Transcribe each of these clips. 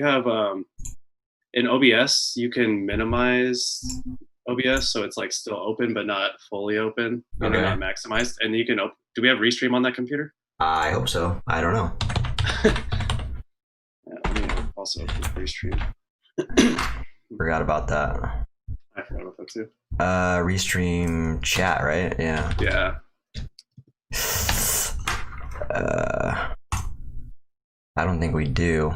have in OBS, you can minimize OBS so it's like still open but not fully open, Okay. not maximized. And you can do we have Restream on that computer? I hope so. I don't know. Yeah, let me also open Restream. Forgot about that. I forgot about that too. Restream chat, right? Yeah. Yeah. I don't think we do.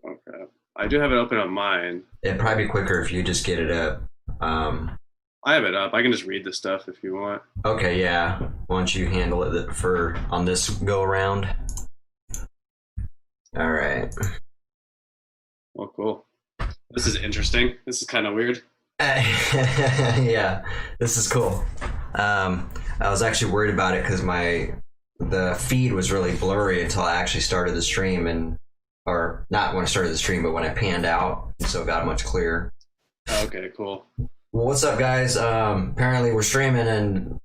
Okay. I do have it open on mine. It'd probably be quicker if you just get it up. I have it up. I can just read the stuff if you want. Okay, yeah. Why don't you handle it for on this go around? All right. Oh, cool. This is interesting. This is kind of weird. Yeah, this is cool. I was actually worried about it because the feed was really blurry until I actually started the stream, or not when I started the stream, but when I panned out, so it got much clearer. Okay, cool. Well, what's up, guys? Apparently we're streaming, and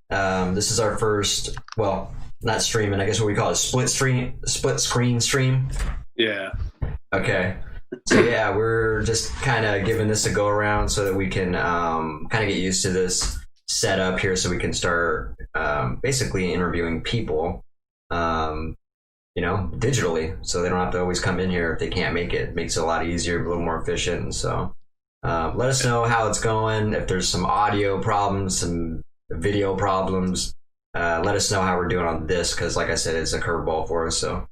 this is our first, well, not streaming, I guess what we call it, split screen stream. Yeah. Okay. So yeah, we're just kind of giving this a go around so that we can kind of get used to this setup here, so we can start basically interviewing people, digitally, so they don't have to always come in here if they can't make it. It makes it a lot easier, a little more efficient. And so let us know how it's going. If there's some audio problems, some video problems, let us know how we're doing on this, because like I said, it's a curveball for us. So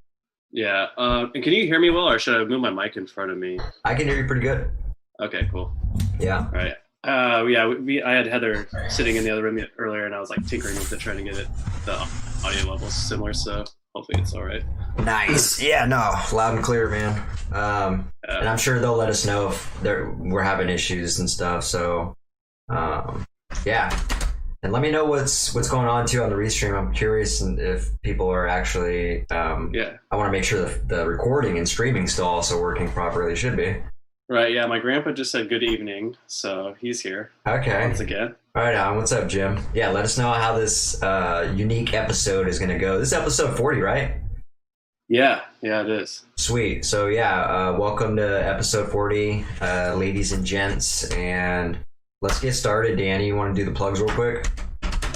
yeah. And can you hear me well, or should I move my mic in front of me? I can hear you pretty good. Okay, cool. Yeah. All right. Yeah, I had Heather sitting in the other room earlier, and I was like tinkering with it, trying to get the audio levels similar. So hopefully it's all right. Nice. Yeah, no, loud and clear, man. And I'm sure they'll let us know if we're having issues and stuff. So, yeah. And let me know what's going on too on the restream. I'm curious if people are actually. Yeah. I want to make sure the recording and streaming still also working properly. Should be. Right. Yeah. My grandpa just said good evening, so he's here. Okay. Once again. All right, on. What's up, Jim? Yeah, let us know how this unique episode is going to go. This is episode 40, right? Yeah. Yeah, it is. Sweet. So yeah, welcome to episode 40, ladies and gents, and let's get started. Danny, you want to do the plugs real quick?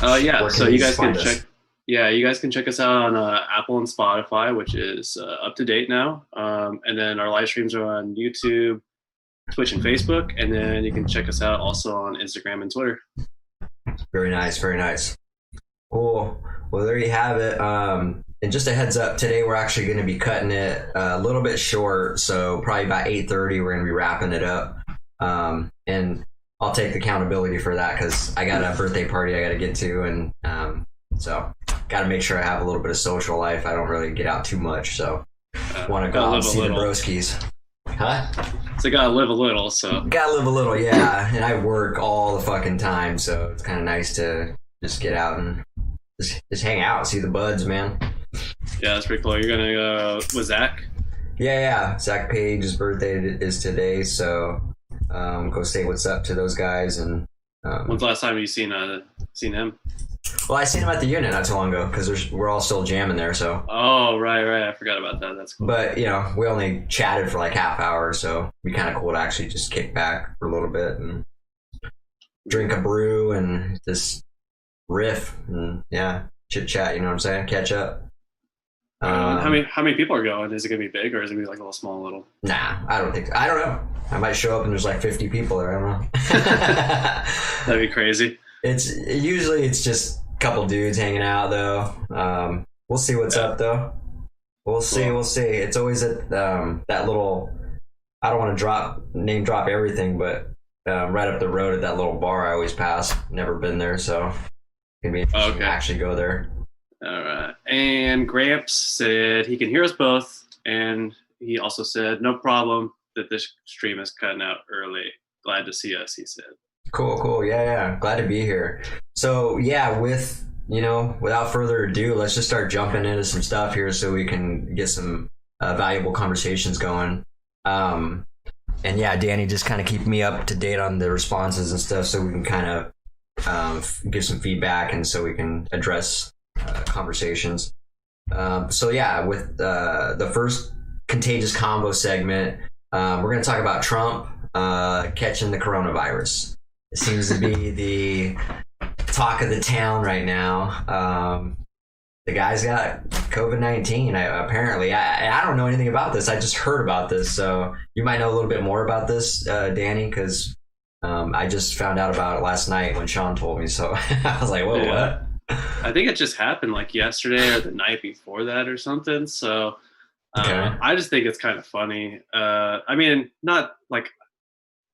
Yeah. So you guys can check. Yeah, you guys can check us out on Apple and Spotify, which is up to date now. And then our live streams are on YouTube, Twitch, and Facebook. And then you can check us out also on Instagram and Twitter. Very nice. Very nice. Cool. Well, there you have it. And just a heads up, today we're actually going to be cutting it a little bit short. So probably about 8:30, we're going to be wrapping it up. And I'll take the accountability for that because I got a birthday party I got to get to. And so got to make sure I have a little bit of social life. I don't really get out too much. So want to go out and see the broskies. Huh? So gotta live a little, so. Gotta live a little, yeah. And I work all the fucking time, so it's kind of nice to just get out and just hang out, see the buds, man. Yeah, that's pretty cool. You're gonna go with Zach? Yeah. Zach Page's birthday is today, so go say what's up to those guys. And when's the last time you seen him? Well, I seen him at the unit not too long ago because we're all still jamming there. So. Oh, right. I forgot about that. That's cool. But we only chatted for like half hour, so it'd be kind of cool to actually just kick back for a little bit and drink a brew and just riff and chit chat. You know what I'm saying? Catch up. How many people are going? Is it gonna be big or is it gonna be like a little? Nah, I don't think so. I don't know. I might show up and there's like 50 people there. I don't know. That'd be crazy. It's usually just a couple dudes hanging out though. We'll see what's up though. We'll see. It's always at that little. I don't want to name drop everything, but right up the road at that little bar I always pass. Never been there, so it's gonna be interesting to actually go there. All right. And Gramps said he can hear us both, and he also said no problem that this stream is cutting out early. Glad to see us, he said. Cool. Yeah. Glad to be here. So yeah, without further ado, let's just start jumping into some stuff here so we can get some valuable conversations going. And yeah, Danny, just kind of keep me up to date on the responses and stuff so we can kind of give some feedback and so we can address conversations. So yeah, with the first contagious combo segment, We're going to talk about Trump catching the coronavirus. It seems to be the talk of the town right now. The guy's got COVID-19. Apparently, I don't know anything about this. I just heard about this, so you might know a little bit more about this, Danny, because I just found out about it last night when Sean told me. So I was like, "Whoa, what?" I think it just happened like yesterday or the night before that or something. So Okay. I just think it's kind of funny. I mean, not like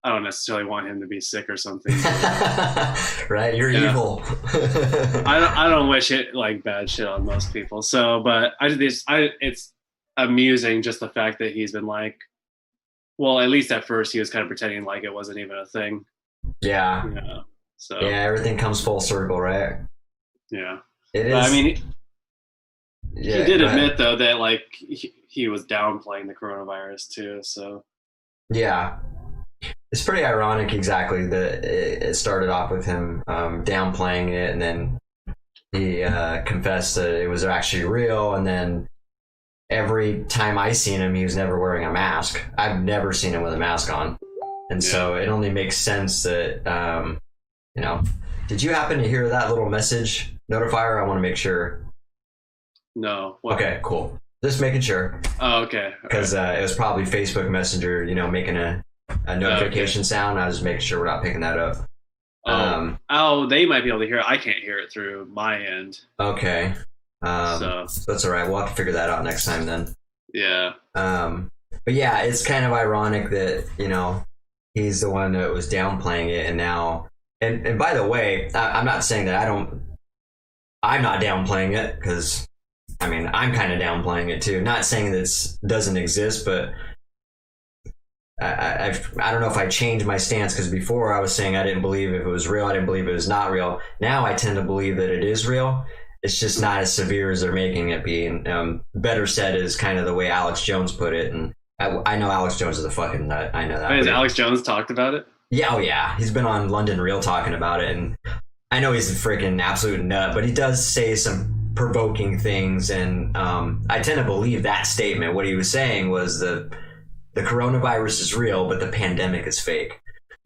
I don't necessarily want him to be sick or something. Right? You're evil. I don't wish it like bad shit on most people. So, but it's amusing just the fact that he's been like, well, at least at first he was kind of pretending like it wasn't even a thing. Yeah. You know? So Yeah, everything comes full circle, right? yeah. It is. I mean, yeah, he did admit though that like he was downplaying the coronavirus too. So yeah. It's pretty ironic, exactly, that it started off with him downplaying it, and then he confessed that it was actually real, and then every time I seen him, he was never wearing a mask. I've never seen him with a mask on. And so it only makes sense that, did you happen to hear that little message notifier? I want to make sure. no. What? Okay, cool. Just making sure. Oh, okay. Because it was probably Facebook Messenger, making a notification sound. I was making sure we're not picking that up. They might be able to hear it. I can't hear it through my end. Okay. So that's all right. We'll have to figure that out next time then. yeah. But yeah, it's kind of ironic that, he's the one that was downplaying it, and now, and by the way, I'm not saying that I'm not downplaying it, because I mean, I'm kind of downplaying it too. Not saying this doesn't exist, but I don't know if I changed my stance, because before I was saying I didn't believe if it was real, I didn't believe it was not real. Now I tend to believe that it is real. It's just not as severe as they're making it be. Better said is kind of the way Alex Jones put it, and I know Alex Jones is a fucking nut. I know that. Has Alex Jones talked about it? Yeah, oh yeah. He's been on London Real talking about it, and I know he's a freaking absolute nut, but he does say some provoking things, and I tend to believe that statement. What he was saying was the coronavirus is real, but the pandemic is fake.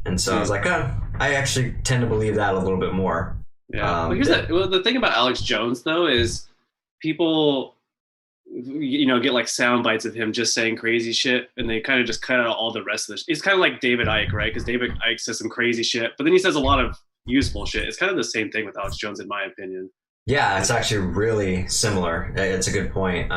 And so I was like, I actually tend to believe that a little bit more. Yeah. The thing about Alex Jones, though, is people, get like sound bites of him just saying crazy shit, and they kind of just cut out all the rest of this. It's kind of like David Icke, right? Because David Icke says some crazy shit, but then he says a lot of useful shit. It's kind of the same thing with Alex Jones, in my opinion. Yeah, it's actually really similar. It's a good point.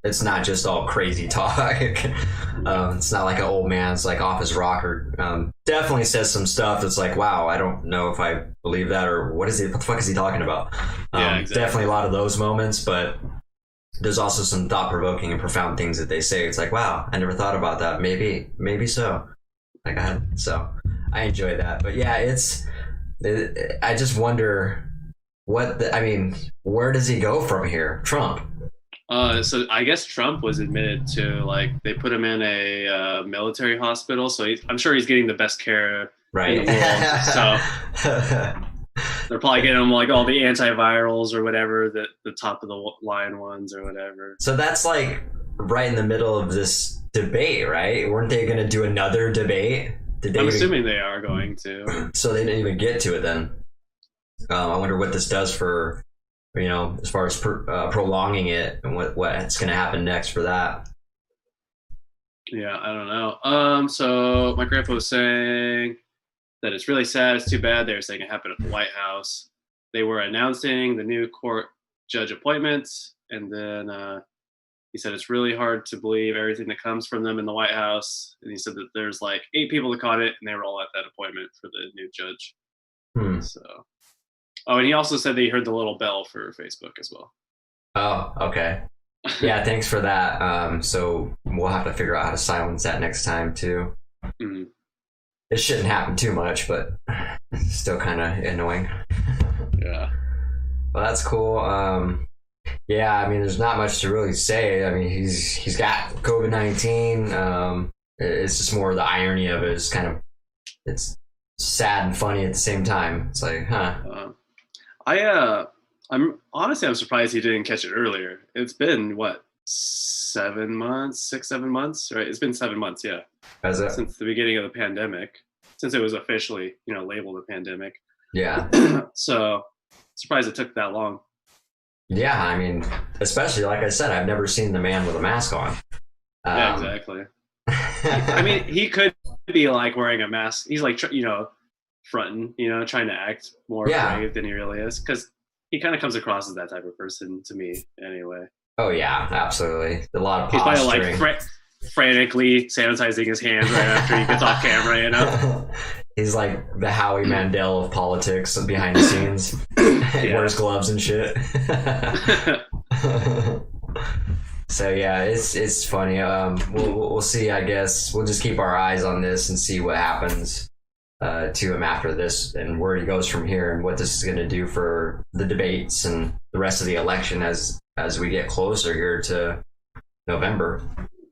It's not just all crazy talk. It's not like an old man's like off his rocker. Definitely says some stuff that's like, wow, I don't know if I believe that, or what the fuck is he talking about? Yeah, exactly. Definitely a lot of those moments, but there's also some thought-provoking and profound things that they say. It's like, wow, I never thought about that. Maybe so. So I enjoy that. But yeah, I just wonder where does he go from here? Trump. So I guess Trump was admitted to, like, they put him in a military hospital, so I'm sure he's getting the best care in the world. So they're probably getting him like all the antivirals or whatever, the top of the line ones or whatever. So that's like right in the middle of this debate, right? Weren't they going to do another debate? I'm assuming they are going to. So they didn't even get to it then. I wonder what this does for, as far as prolonging it, and what's going to happen next for that. Yeah, I don't know. So my grandpa was saying that it's really sad. It's too bad. They were saying it happened at the White House. They were announcing the new court judge appointments, and then he said it's really hard to believe everything that comes from them in the White House. And he said that there's like 8 people that caught it, and they were all at that appointment for the new judge. So. Oh, and he also said that he heard the little bell for Facebook as well. Oh, okay. Yeah, thanks for that. So we'll have to figure out how to silence that next time too. Mm-hmm. It shouldn't happen too much, but it's still kind of annoying. Yeah. Well, that's cool. Yeah, I mean, there's not much to really say. I mean, he's got COVID-19. It's just more the irony of it is it's sad and funny at the same time. It's like, I'm surprised he didn't catch it earlier. It's been what, 7 months, 6, 7 months, right? It's been 7 months, yeah. Has it? Since the beginning of the pandemic, since it was officially, labeled a pandemic. Yeah. So surprised it took that long. Yeah, I mean, especially like I said, I've never seen the man with a mask on. Yeah, exactly. I mean, he could be like wearing a mask. He's like, fronting, trying to act more brave than he really is, because he kind of comes across as that type of person to me, anyway. Oh yeah, absolutely. A lot of posturing. He's probably like frantically sanitizing his hands right after he gets off camera. He's like the Howie Mandel of politics behind the scenes. He wears gloves and shit. So yeah, it's funny. We'll see. I guess we'll just keep our eyes on this and see what happens to him after this, and where he goes from here, and what this is going to do for the debates and the rest of the election as we get closer here to November.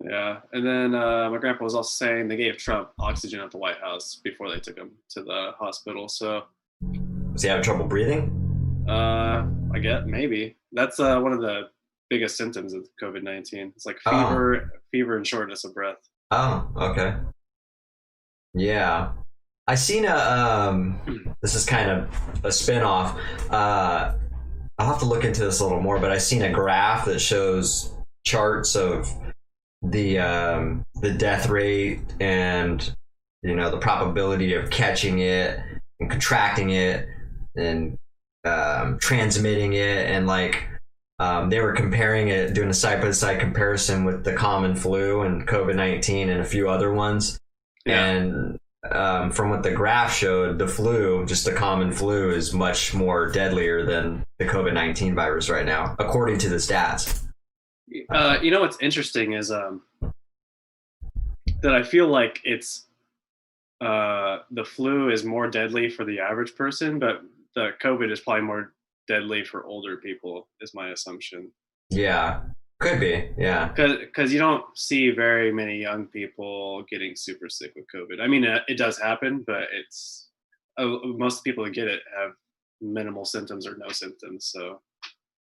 Yeah, and then my grandpa was also saying they gave Trump oxygen at the White House before they took him to the hospital. So, does he have trouble breathing? I guess maybe that's one of the biggest symptoms of COVID-19. It's like fever and shortness of breath. Oh, okay. Yeah, I seen this is kind of a spin-off. I'll have to look into this a little more, but I seen a graph that shows charts of the death rate and the probability of catching it and contracting it and transmitting it, and like they were comparing it, doing a side-by-side comparison with the common flu and COVID-19 and a few other ones. And from what the graph showed, the flu, just the common flu, is much more deadlier than the COVID-19 virus right now, according to the stats. What's interesting is that I feel like it's the flu is more deadly for the average person, but the COVID is probably more deadly for older people, is my assumption. Yeah, could be. Yeah, because you don't see very many young people getting super sick with COVID. I mean, it does happen, but it's most people that get it have minimal symptoms or no symptoms. So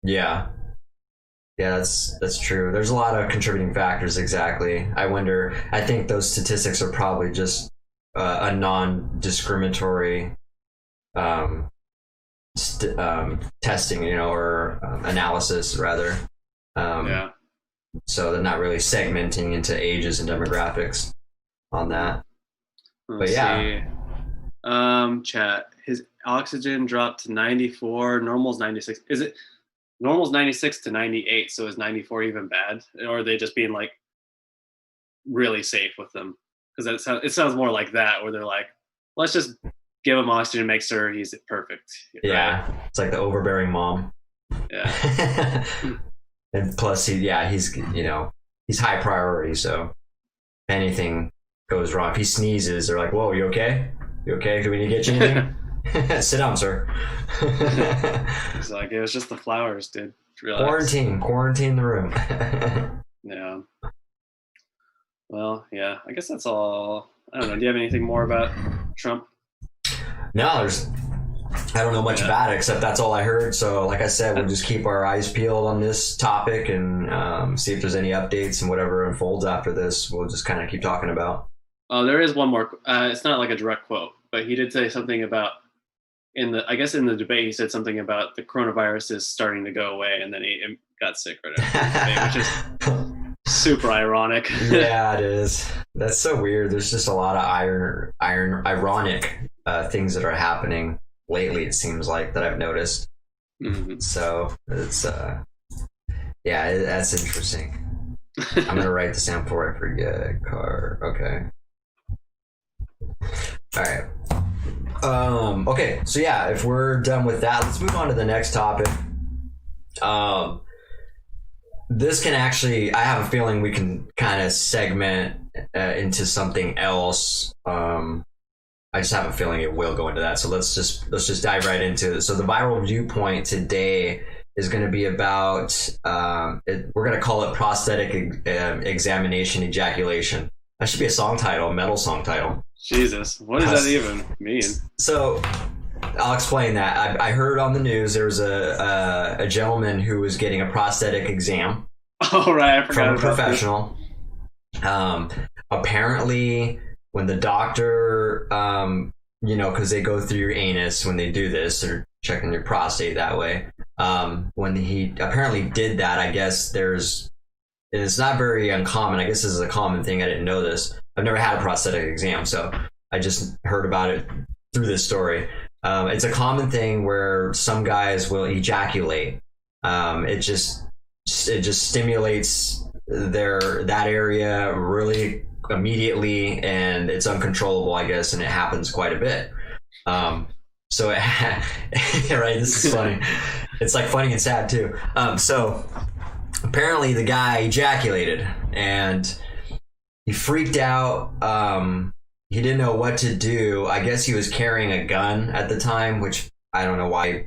yeah, that's true. There's a lot of contributing factors. Exactly. I think those statistics are probably just a non-discriminatory testing, or analysis rather. So they're not really segmenting into ages and demographics on that. Let's see. Chat. His oxygen dropped to 94. Normal's 96. Is it? Normal's 96 to 98. So is 94 even bad, or are they just being like really safe with them? Because it sounds more like that, where they're like, let's just give him oxygen, make sure he's perfect. Yeah, right? It's like the overbearing mom. Yeah. And plus, he's high priority. So if anything goes wrong, if he sneezes, they're like, "Whoa, you okay? You okay? Do we need to get you anything?" Sit down, sir. He's like, it was just the flowers, dude. Relax. Quarantine the room. Yeah. Well, yeah. I guess that's all. I don't know. Do you have anything more about Trump? No, I don't know much about it, except that's all I heard. So like I said, we'll just keep our eyes peeled on this topic and see if there's any updates, and whatever unfolds after this, we'll just kind of keep talking about. There is one more. It's not like a direct quote, but he did say something about in the debate, he said something about the coronavirus is starting to go away, and then he got sick right after the debate, which is super ironic. Yeah, it is. That's so weird. There's just a lot of ironic things that are happening lately, it seems like, that I've noticed. Mm-hmm. So it's that's interesting. I'm gonna write this down before I forget. Okay. All right. Okay, so yeah, if we're done with that, let's move on to the next topic. This can actually, I have a feeling we can kind of segment into something else. I just have a feeling it will go into that. So let's just dive right into it. So the viral viewpoint today is going to be about, we're going to call it prosthetic examination ejaculation. That should be a song title, a metal song title. Jesus, what does that even mean? So I'll explain that. I heard on the news there was a gentleman who was getting a prosthetic exam, Oh right, I forgot from a about professional. Apparently, when the doctor, because they go through your anus when they do this, they're checking your prostate that way. When he apparently did that, I guess and it's not very uncommon. I guess this is a common thing. I didn't know this. I've never had a prosthetic exam, so I just heard about it through this story. It's a common thing where some guys will ejaculate. It just stimulates that area really immediately, and it's uncontrollable, I guess, and it happens quite a bit. So right, this is funny. It's like funny and sad too. So apparently the guy ejaculated and he freaked out. He didn't know what to do. I guess he was carrying a gun at the time, which I don't know why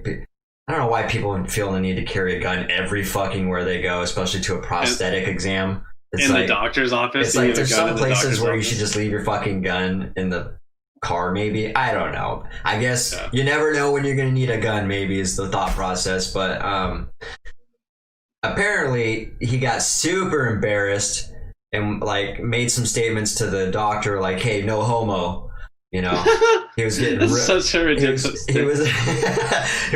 people feel the need to carry a gun every fucking where they go, especially to a prosthetic exam. It's in like, the doctor's office. It's like there's some places where you should just leave your fucking gun in the car, maybe. I don't know. I guess you never know when you're going to need a gun, maybe, is the thought process. But apparently he got super embarrassed and like made some statements to the doctor like, hey, no homo. You know, he was getting such a ridiculous he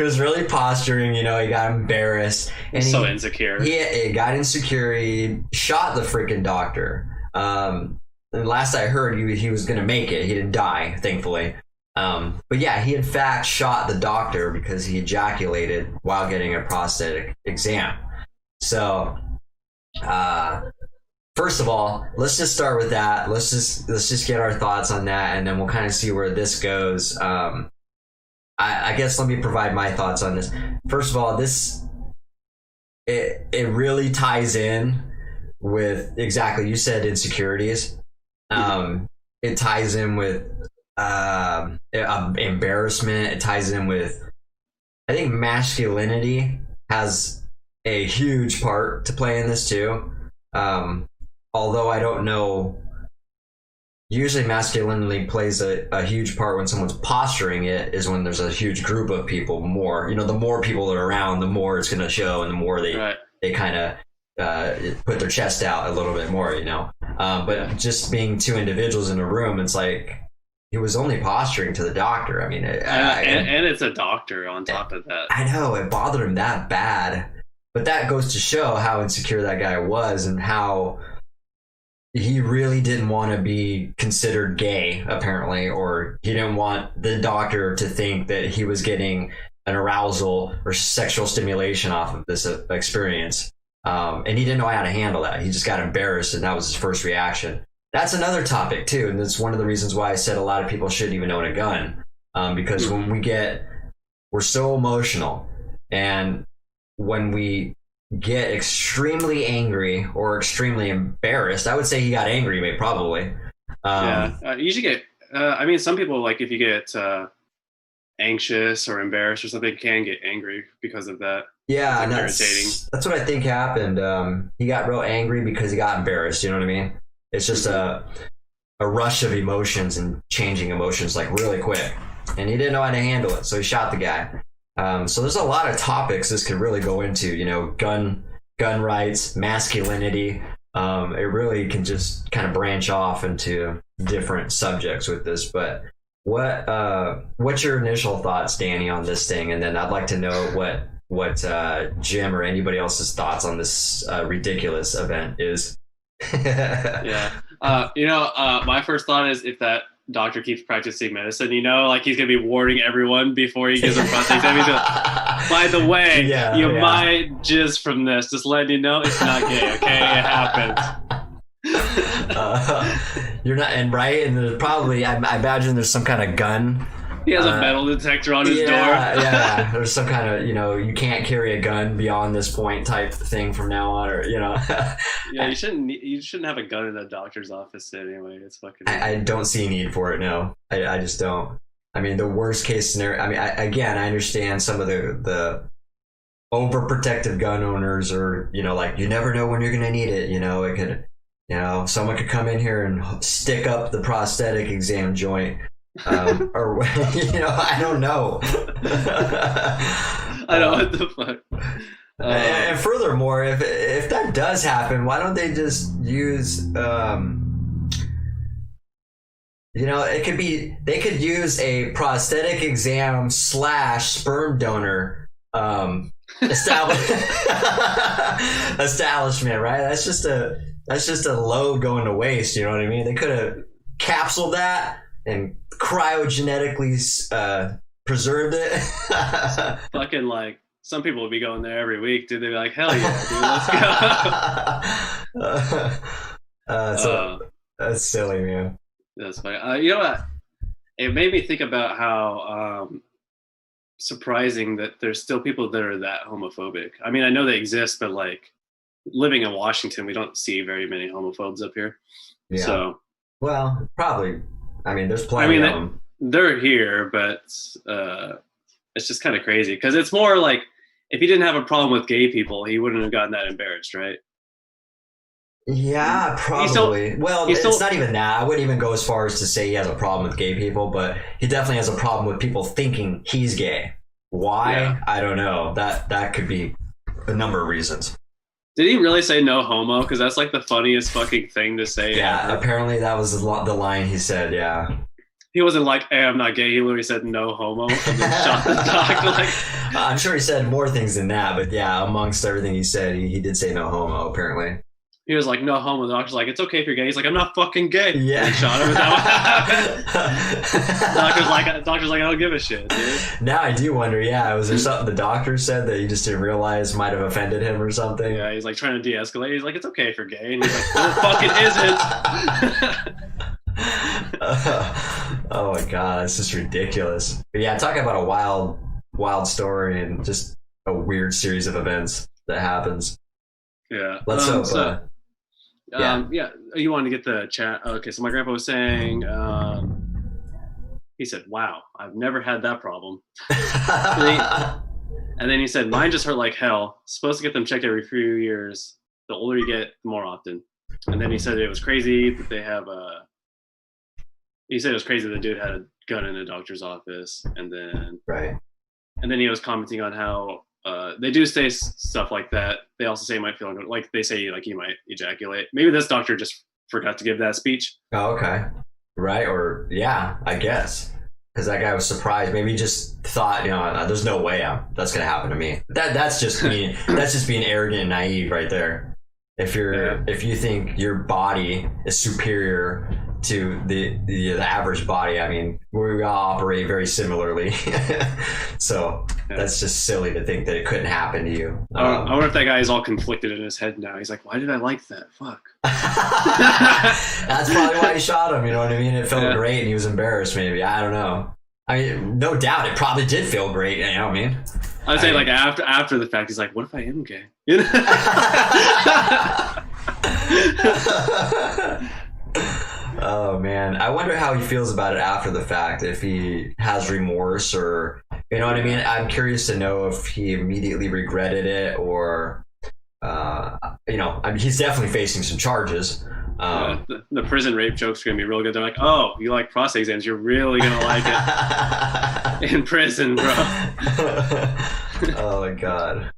was really posturing, you know, he got embarrassed and so insecure. He got insecure. He shot the freaking doctor. And last I heard, he was gonna make it. He didn't die, thankfully. But yeah, he in fact shot the doctor because he ejaculated while getting a prosthetic exam. So first of all, let's just start with that. Let's just get our thoughts on that, and then we'll kind of see where this goes. I guess let me provide my thoughts on this. First of all, it really ties in with exactly, you said, insecurities. It ties in with embarrassment. It ties in with, I think, masculinity has a huge part to play in this too. Although I don't know, usually masculinity plays a huge part when someone's posturing it is when there's a huge group of people more. You know, the more people that are around, the more it's going to show, and the more they kind of put their chest out a little bit more, you know. But just being two individuals in a room, it's like he was only posturing to the doctor. I mean, and it's a doctor on top of that. I know, it bothered him that bad. But that goes to show how insecure that guy was and how he really didn't want to be considered gay, apparently, or he didn't want the doctor to think that he was getting an arousal or sexual stimulation off of this experience. And he didn't know how to handle that. He just got embarrassed, and that was his first reaction. That's another topic, too, and that's one of the reasons why I said a lot of people shouldn't even own a gun, because when we're so emotional, and when we get extremely angry or extremely embarrassed, I would say he got angry, probably. You should get. I mean, some people, like, if you get anxious or embarrassed or something, can get angry because of that. Yeah, and irritating. That's what I think happened. He got real angry because he got embarrassed. You know what I mean? It's just a rush of emotions and changing emotions like really quick, and he didn't know how to handle it, so he shot the guy. So there's a lot of topics this could really go into, you know, gun rights, masculinity. It really can just kind of branch off into different subjects with this. But what's your initial thoughts, Danny, on this thing? And then I'd like to know what Jim or anybody else's thoughts on this ridiculous event is. Yeah. My first thought is, if that doctor keeps practicing medicine, you know, like he's gonna be warning everyone before he gives a prostate exam. By the way, you might jizz from this. Just letting you know, it's not gay. Okay, it happens. You're not, and right, and there's probably, I imagine there's some kind of gun. He has a metal detector on his door. Yeah, there's some kind of, you know, you can't carry a gun beyond this point type thing from now on, or, you know. Yeah, you shouldn't have a gun in a doctor's office anyway. It's fucking. I don't see a need for it. No, I just don't. I mean, the worst case scenario. I mean, I understand some of the overprotective gun owners, or, you know, like, you never know when you're gonna need it. You know, it could, you know, someone could come in here and stick up the prosthetic exam joint. Or, you know, I don't know. I know, what the fuck. And furthermore, if that does happen, why don't they just use it could be, they could use a prosthetic exam / sperm donor establishment, right? That's just a load going to waste. You know what I mean? They could have capsuled that and cryogenetically preserved it. Fucking like some people would be going there every week, dude. They'd be like, hell yeah, dude, let's go. So that's silly, man. That's funny. You know what? It made me think about how surprising that there's still people that are that homophobic. I mean, I know they exist, but like living in Washington, we don't see very many homophobes up here. Yeah. So, well, probably. I mean, there's plenty of them. They're here, but it's just kind of crazy because it's more like if he didn't have a problem with gay people, he wouldn't have gotten that embarrassed, right? Yeah, probably. It's not even that. I wouldn't even go as far as to say he has a problem with gay people, but he definitely has a problem with people thinking he's gay. Why? Yeah. I don't know. That could be a number of reasons. Did he really say no homo? Because that's like the funniest fucking thing to say. Yeah, ever. Apparently that was the line he said, yeah. He wasn't like, hey, I'm not gay. He literally said no homo and then shot the dog. Like, I'm sure he said more things than that, but yeah, amongst everything he said, he did say no homo, apparently. He was like, no homo. The doctor's like, it's okay if you're gay. He's like, I'm not fucking gay. Yeah. And shot him. Doctor's like, I don't give a shit, dude. Now I do wonder, was there something the doctor said that you just didn't realize might have offended him or something? Yeah, he's like trying to de-escalate. He's like, it's okay if you're gay. And he's like, no, fucking isn't. Oh my God, that's just ridiculous. But yeah, talking about a wild story and just a weird series of events that happens. Yeah. Let's hope. You wanted to get the chat. Okay, so my grandpa was saying, he said, wow, I've never had that problem. And then he said, mine just hurt like hell. Supposed to get them checked every few years. The older you get, the more often. And then he said it was crazy that they have he said it was crazy the dude had a gun in a doctor's office. And then he was commenting on how they do say stuff like that. They also say he might feel like they say like he might ejaculate. Maybe this doctor just forgot to give that speech. Oh, okay. Right. Or yeah, I guess. Because that guy was surprised. Maybe he just thought, there's no way that's going to happen to me. That's just being arrogant and naive right there. If you think your body is superior to the average body, I mean, we all operate very similarly. So that's just silly to think that it couldn't happen to you. I wonder if that guy is all conflicted in his head now. He's like, why did I like that? Fuck. That's probably why he shot him. You know what I mean? It felt great and he was embarrassed maybe. I don't know. I mean, no doubt it probably did feel great. You know what I mean? I'd say like after the fact, he's like, what if I am gay? Oh man, I wonder how he feels about it after the fact, if he has remorse or, you know what I mean? I'm curious to know if he immediately regretted it or, I mean, he's definitely facing some charges. The prison rape joke's gonna be real good. They're like, oh, you like prostate exams, you're really gonna like it in prison, bro. Oh my God.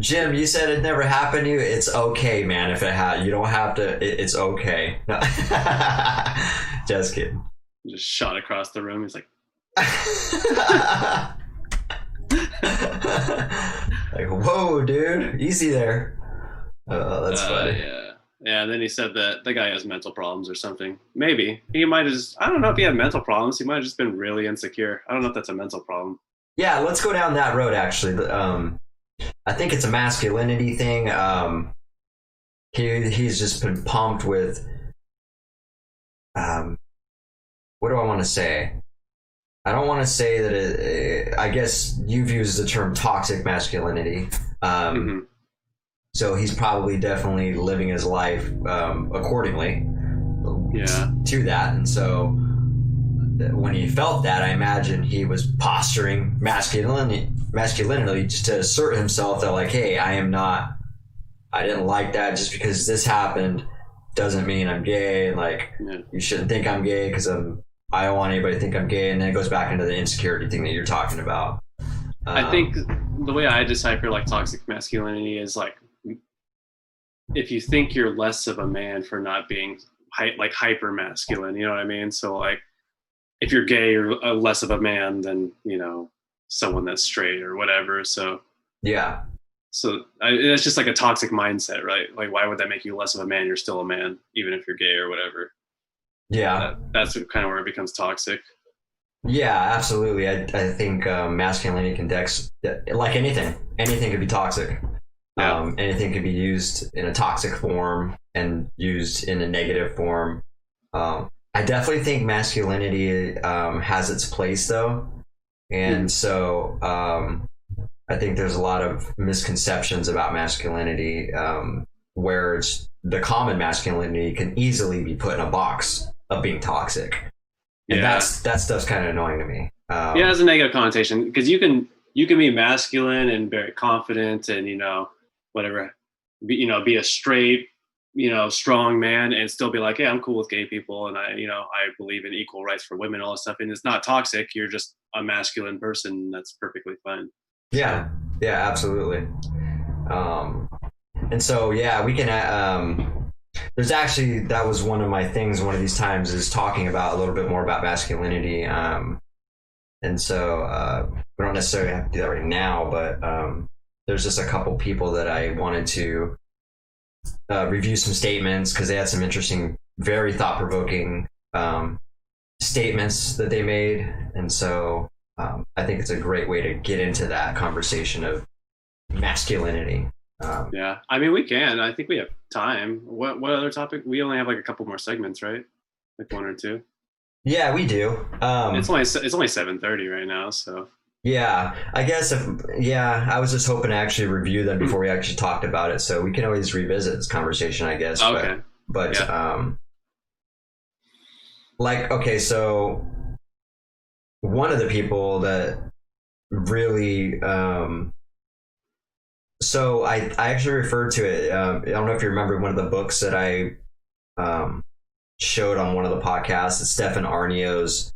Jim, you said it never happened to you. It's okay, man. If it had, you don't have to. It's okay. No. Just kidding. Just shot across the room. He's like, like, whoa, dude, easy there. Oh, that's funny. Yeah. And then he said that the guy has mental problems or something. Maybe he might have just. I don't know if he had mental problems. He might have just been really insecure. I don't know if that's a mental problem. Yeah, let's go down that road. Actually, I think it's a masculinity thing. He's just been pumped with. What do I want to say? I don't want to say that I guess you've used the term toxic masculinity. So he's probably definitely living his life accordingly. To that, and so when he felt that, I imagine he was posturing masculinity just to assert himself that like, hey, I didn't like that. Just because this happened doesn't mean I'm gay. And like, you shouldn't think I'm gay because I don't want anybody to think I'm gay. And then it goes back into the insecurity thing that you're talking about. I think the way I decipher like toxic masculinity is like if you think you're less of a man for not being like hyper masculine, you know what I mean? So like if you're gay, you're less of a man than someone that's straight or whatever. So yeah, it's just like a toxic mindset, right? Like why would that make you less of a man? You're still a man, even if you're gay or whatever. yeah, that's kind of where it becomes toxic. yeah, absolutely. I think masculinity can like anything could be toxic. Yeah. Anything could be used in a toxic form and used in a negative form. I definitely think masculinity has its place though. And so I think there's a lot of misconceptions about masculinity where the common masculinity can easily be put in a box of being toxic. And that stuff's kind of annoying to me. Yeah, it has a negative connotation because you can be masculine and very confident and whatever, be a straight strong man and still be like, hey, I'm cool with gay people and I believe in equal rights for women, all this stuff, and it's not toxic. You're just a masculine person. That's perfectly fine. Yeah, yeah, absolutely. And so yeah, we can. There's actually, that was one of my things. One of these times is talking about a little bit more about masculinity. And so we don't necessarily have to do that right now, but there's just a couple people that I wanted to review some statements because they had some interesting, very thought-provoking statements that they made. And so I think it's a great way to get into that conversation of masculinity. Yeah, I mean, we can. I think we have time. What other topic? We only have like a couple more segments, right? Like one or two. Yeah, we do. It's only 7:30 right now, so. Yeah, I guess I was just hoping to actually review them before we actually talked about it, so we can always revisit this conversation, I guess. Okay. But okay, so one of the people that really, so I actually referred to it. I don't know if you remember one of the books that I showed on one of the podcasts. It's Stefan Arnio's.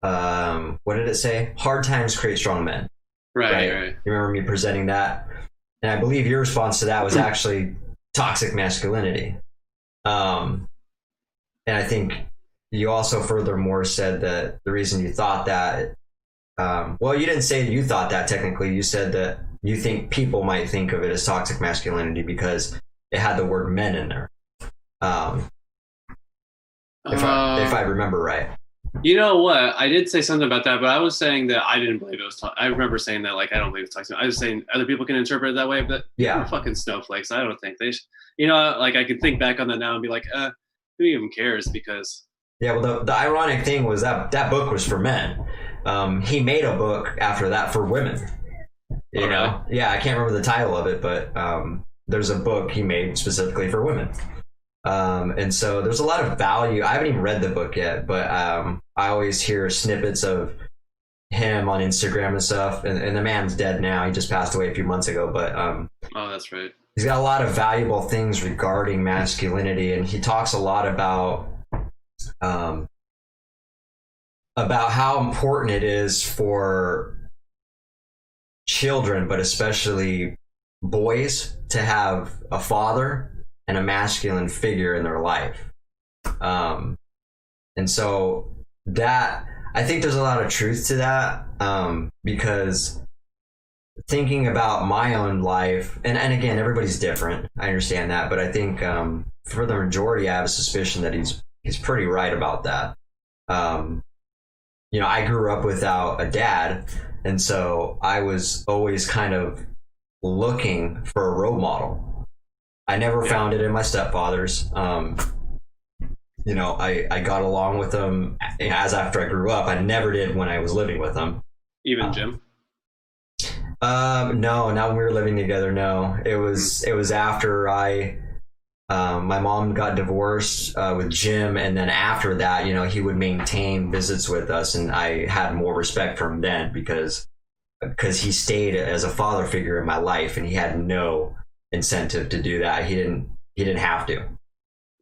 What did it say? Hard times create strong men. Right. You remember me presenting that? And I believe your response to that was actually toxic masculinity. And I think you also furthermore said that the reason you thought that, well, you didn't say you thought that technically. You said that you think people might think of it as toxic masculinity because it had the word men in there. If I remember right. You know what? I did say something about that, but I was saying that I didn't believe it was. I remember saying that, like, I don't believe it's toxic. I was saying other people can interpret it that way, but they're fucking snowflakes. I don't think they should. Like, I could think back on that now and be like, who even cares? Because well, the ironic thing was that book was for men. He made a book after that for women. You know? Yeah, I can't remember the title of it, but there's a book he made specifically for women. And so there's a lot of value. I haven't even read the book yet, but I always hear snippets of him on Instagram and stuff. And the man's dead now. He just passed away a few months ago. But oh, that's right. He's got a lot of valuable things regarding masculinity, and he talks a lot about how important it is for children, but especially boys, to have a father and a masculine figure in their life. And so that, I think there's a lot of truth to that, because thinking about my own life, and again, everybody's different, I understand that, but I think for the majority, I have a suspicion that he's pretty right about that. I grew up without a dad, and so I was always kind of looking for a role model. I never found it in my stepfathers. I got along with them as after I grew up. I never did when I was living with them. Even Jim? No, not when we were living together. No, it was after my mom got divorced with Jim, and then after that, he would maintain visits with us, and I had more respect for him then because he stayed as a father figure in my life, and he had no incentive to do that. He didn't have to.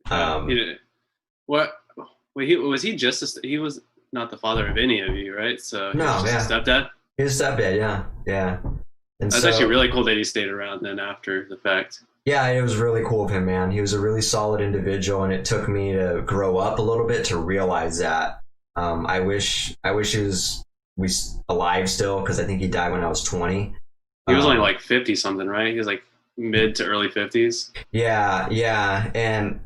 He didn't. What? Well, he was not the father of any of you, right? So he was just a stepdad. His stepdad, yeah. And That's so, actually really cool that he stayed around then after the fact. yeah, it was really cool of him, man. He was a really solid individual, and it took me to grow up a little bit to realize that. I wish he was alive still, because I think he died when I was 20. He was only like 50 something, right? He was like mid to early 50s. Yeah, and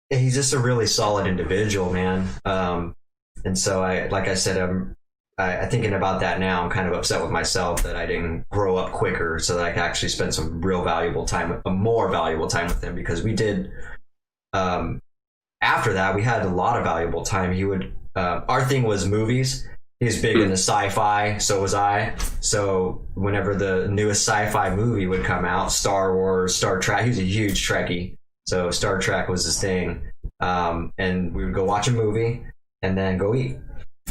he's just a really solid individual, man. And so like I said, I thinking about that now, I'm kind of upset with myself that I didn't grow up quicker so that I could actually spend some real valuable time, more valuable time with him, because we did. After that, we had a lot of valuable time. He would, our thing was movies. He was big into sci-fi, so was I. So whenever the newest sci-fi movie would come out, Star Wars, Star Trek, he was a huge Trekkie. So Star Trek was his thing. And we would go watch a movie and then go eat.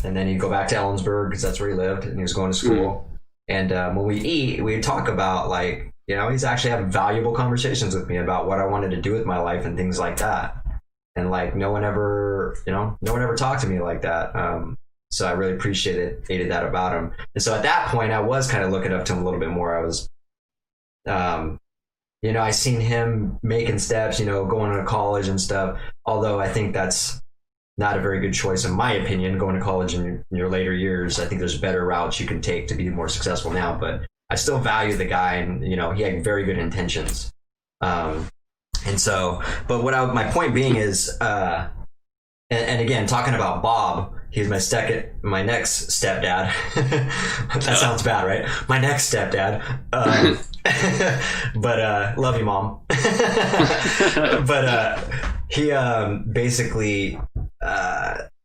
And then he'd go back to Ellensburg, because that's where he lived, and he was going to school. And when we eat, we'd talk about, like, you know, he's actually having valuable conversations with me about what I wanted to do with my life and things like that. And like, no one ever talked to me like that. So I really appreciated that about him. And so at that point, I was kind of looking up to him a little bit more. I was, you know, I seen him making steps, you know, going to college and stuff. Although I think that's not a very good choice, in my opinion, going to college in your later years. I think there's better routes you can take to be more successful now. But I still value the guy, and, you know, he had very good intentions. And so, but my point being is, and again, talking about Bob, he's my next stepdad. That sounds bad, right? My next stepdad. But love you, Mom. But he basically,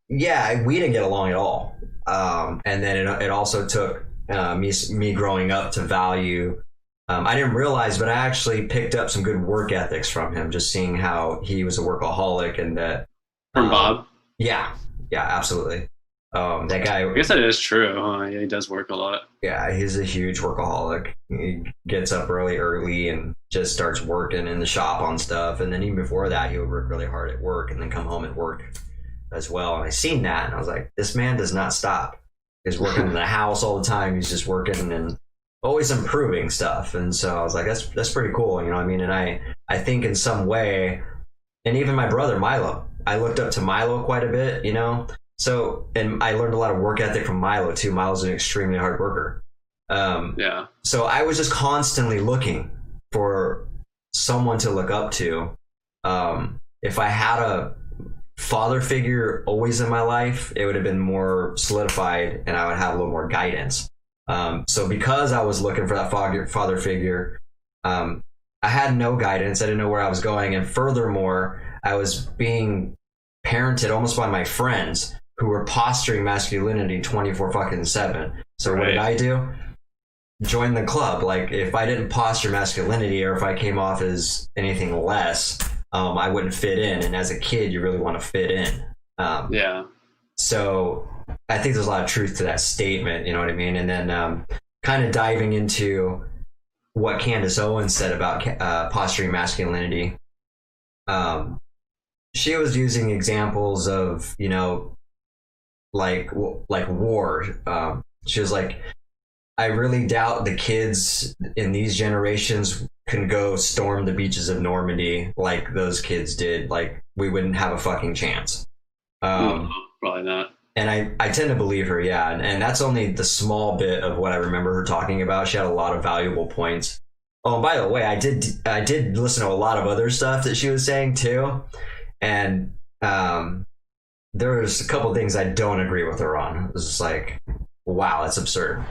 yeah, we didn't get along at all. And then it also took me growing up to value. I didn't realize, but I actually picked up some good work ethics from him, just seeing how he was a workaholic, and that. From Bob? Yeah, absolutely. That guy. I guess that is true. Huh? Yeah, he does work a lot. Yeah, he's a huge workaholic. He gets up early and just starts working in the shop on stuff. And then even before that, he would work really hard at work and then come home and work as well. And I seen that, and I was like, this man does not stop. He's working in the house all the time. He's just working and always improving stuff. And so I was like, that's pretty cool, you know what I mean? And I think in some way, and even my brother Milo, I looked up to Milo quite a bit, you know? So, and I learned a lot of work ethic from Milo too. Milo's an extremely hard worker. Yeah. So I was just constantly looking for someone to look up to. If I had a father figure always in my life, it would have been more solidified, and I would have a little more guidance. So because I was looking for that father figure, I had no guidance. I didn't know where I was going. And furthermore, I was being parented almost by my friends who were posturing masculinity 24/7. So What did I do? Join the club. Like, if I didn't posture masculinity, or if I came off as anything less, I wouldn't fit in. And as a kid, you really want to fit in. Yeah. So I think there's a lot of truth to that statement, you know what I mean? And then kind of diving into what Candace Owens said about posturing masculinity. She was using examples of, you know, like war. She was like, I really doubt the kids in these generations can go storm the beaches of Normandy like those kids did. Like, we wouldn't have a fucking chance. Probably not. And I tend to believe her, yeah. And that's only the small bit of what I remember her talking about. She had a lot of valuable points. Oh, and by the way, I did listen to a lot of other stuff that she was saying too. And there's a couple things I don't agree with her on. It was just like, wow, that's absurd.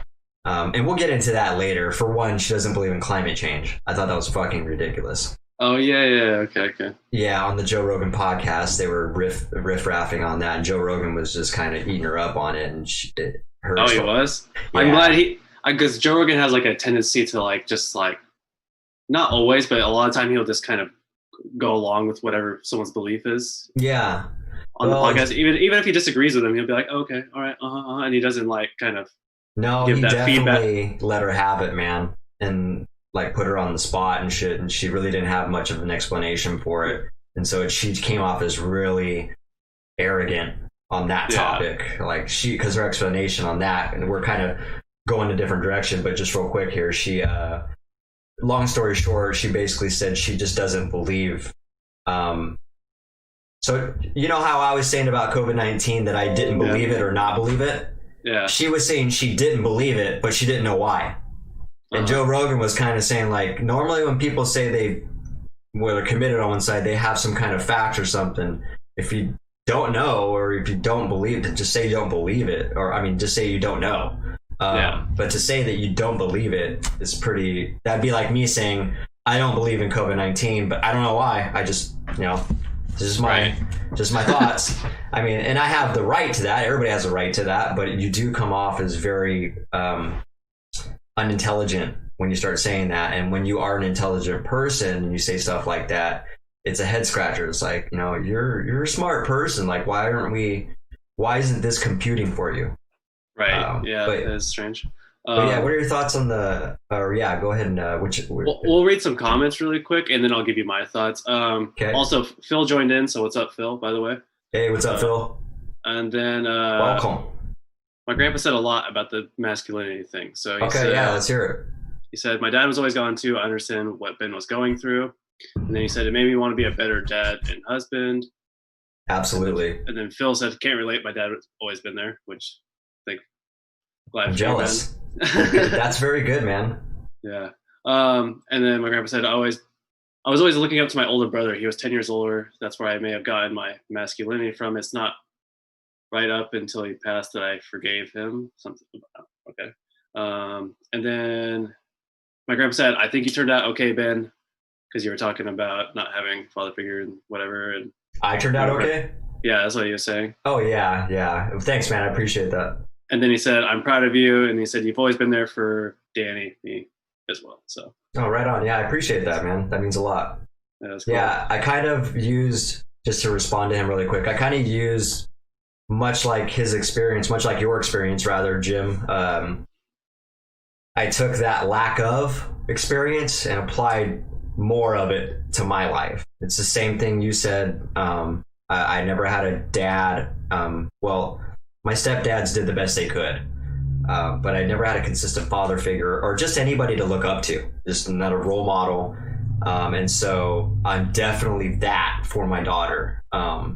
And we'll get into that later. For one, she doesn't believe in climate change. I thought that was fucking ridiculous. Oh, yeah. Okay. Yeah, on the Joe Rogan podcast, they were riff-raffing on that, and Joe Rogan was just kind of eating her up on it. And he was? Yeah. I'm glad because Joe Rogan has like a tendency to like, just like, not always, but a lot of time he'll just kind of go along with whatever someone's belief is. Yeah. On the podcast, even if he disagrees with him, he'll be like, oh, okay, all right, and he doesn't like kind of give he that definitely feedback. Let her have it, man, and like put her on the spot and shit, and she really didn't have much of an explanation for it, and so she came off as really arrogant on that topic. Like, because her explanation on that, and we're kind of go in a different direction, but just real quick here, she long story short, she basically said she just doesn't believe. So you know how I was saying about COVID-19 that I didn't believe it or not believe it? Yeah. She was saying she didn't believe it, but she didn't know why. And Joe Rogan was kind of saying, like, normally when people say they're committed on one side, they have some kind of fact or something. If you don't know, or if you don't believe it, just say you don't believe it. Or, I mean, just say you don't know. But to say that you don't believe it is pretty, that'd be like me saying, I don't believe in COVID-19, but I don't know why. I just, just my thoughts. I mean, and I have the right to that. Everybody has a right to that, but you do come off as very unintelligent when you start saying that. And when you are an intelligent person and you say stuff like that, it's a head scratcher. It's like, you're a smart person. Like, why isn't this computing for you? Right. That's strange. But yeah, what are your thoughts on the, go ahead and, we'll read some comments really quick and then I'll give you my thoughts. Okay. Also, Phil joined in. So what's up, Phil, by the way? Hey, what's up, Phil? And then, welcome. My grandpa said a lot about the masculinity thing. So he said, let's hear it. He said, my dad was always gone too. I understand what Ben was going through. And then he said, it made me want to be a better dad and husband. Absolutely. And then Phil said, can't relate. My dad has always been there, which I think I'm jealous. That's very good, man. Yeah. And then my grandpa said, I was always looking up to my older brother. He was 10 years older. That's where I may have gotten my masculinity from. It's not right up until he passed that I forgave him. Something about, okay. And then my grandpa said, I think you turned out okay, Ben, because you were talking about not having a father figure and whatever. And I turned out okay? Yeah, that's what he was saying. Oh, yeah. Thanks, man. I appreciate that. And then he said, I'm proud of you. And he said, you've always been there for Danny, me as well. So. Oh, right on. Yeah, I appreciate that, man. That means a lot. Yeah, that's cool. Yeah, I kind of used, just to respond to him really quick, I kind of used much like his experience, much like your experience, rather, Jim. I took that lack of experience and applied more of it to my life. It's the same thing you said. I never had a dad. Well, my stepdads did the best they could, but I never had a consistent father figure or just anybody to look up to, just not a role model. And so I'm definitely that for my daughter.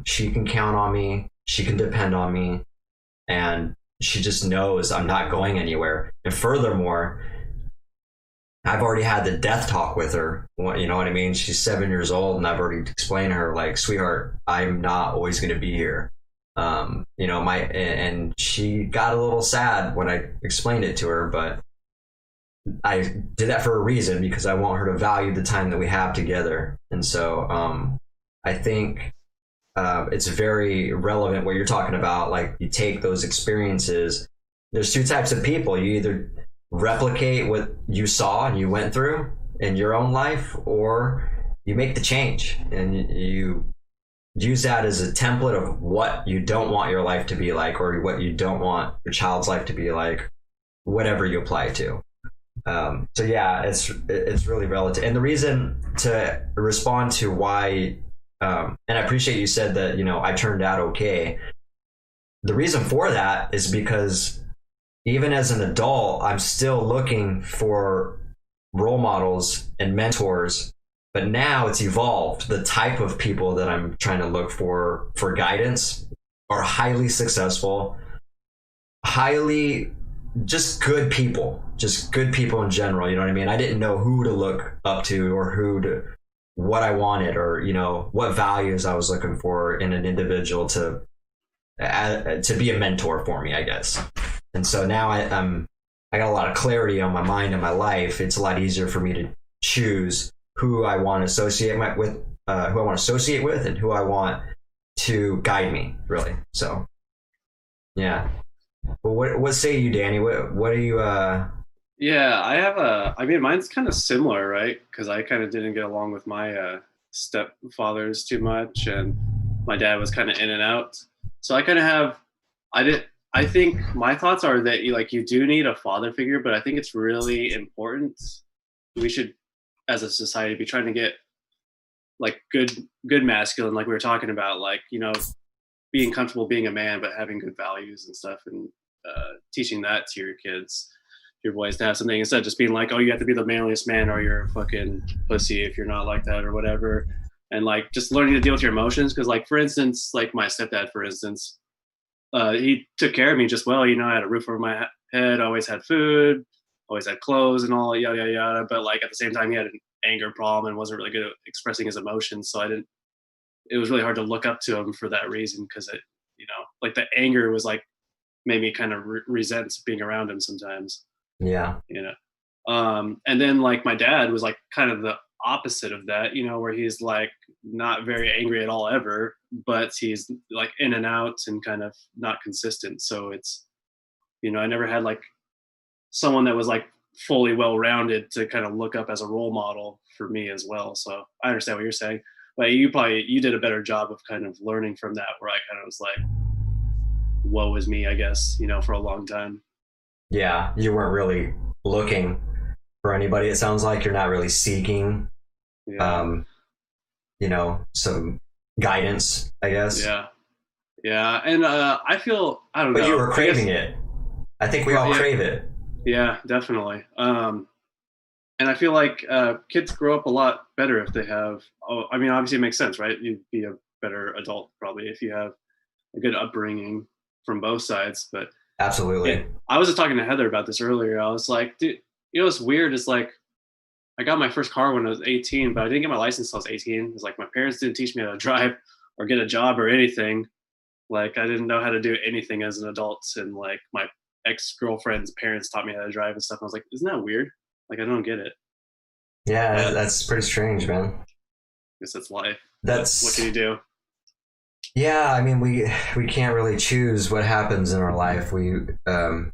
She can count on me. She can depend on me. And she just knows I'm not going anywhere. And furthermore, I've already had the death talk with her. You know what I mean? She's 7 years old, and I've already explained to her, like, sweetheart, I'm not always going to be here. And she got a little sad when I explained it to her, but I did that for a reason, because I want her to value the time that we have together. And so I think it's very relevant what you're talking about. Like, you take those experiences. There's two types of people. You either replicate what you saw and you went through in your own life, or you make the change and you use that as a template of what you don't want your life to be like, or what you don't want your child's life to be like, whatever you apply it to. So yeah, it's really relative. And the reason to respond to why, and I appreciate you said that, I turned out okay. The reason for that is because even as an adult, I'm still looking for role models and mentors, but now it's evolved. The type of people that I'm trying to look for guidance are highly successful, highly just good people in general. You know what I mean? I didn't know who to look up to or what I wanted, or, what values I was looking for in an individual to be a mentor for me, I guess. And so now I got a lot of clarity on my mind and my life. It's a lot easier for me to choose who I want to associate with, and who I want to guide me, really. So, yeah. Well, what say you, Danny? What are you? Yeah, I mean, mine's kind of similar, right? Because I kind of didn't get along with my stepfathers too much, and my dad was kind of in and out. So I kind of have, I think my thoughts are that you do need a father figure, but I think it's really important. We should, as a society, be trying to get like good masculine, like we were talking about, being comfortable being a man, but having good values and stuff, and teaching that to your kids. your boys to have something instead of just being like, oh, you have to be the manliest man or you're a fucking pussy if you're not like that or whatever. And like just learning to deal with your emotions. Cause like, for instance, like my stepdad, for instance, he took care of me just well. You know, I had a roof over my head, always had food, always had clothes and all, yada, yada, yada. But like at the same time, he had an anger problem and wasn't really good at expressing his emotions. So it was really hard to look up to him for that reason. Cause it, you know, like the anger was like, made me kind of resent being around him sometimes. Yeah. You know, and then like my dad was like kind of the opposite of that, you know, where he's like not very angry at all ever, but he's like in and out and kind of not consistent. So it's, you know, I never had like someone that was like fully well-rounded to kind of look up as a role model for me as well. So I understand what you're saying, but you did a better job of kind of learning from that, where I kind of was like, woe is me, I guess, you know, for a long time. Yeah, you weren't really looking for anybody. It sounds like you're not really seeking, you know, some guidance, I guess. Yeah, yeah, and I feel I don't know. But you were craving it. I think we all crave it. Yeah, definitely. And I feel like kids grow up a lot better if they have. Oh, I mean, obviously, it makes sense, right? You'd be a better adult probably if you have a good upbringing from both sides. But absolutely, I was just talking to Heather about this earlier. I was like, dude, you know what's weird is like, I got my first car when I was 18, but I didn't get my license until I was 18. It's like my parents didn't teach me how to drive or get a job or anything. Like I didn't know how to do anything as an adult, and like my ex-girlfriend's parents taught me how to drive and stuff. And I was like, isn't that weird? Like I don't get it. Yeah, that's pretty strange, man. I guess that's life. That's what can you do? Yeah, I mean, we can't really choose what happens in our life.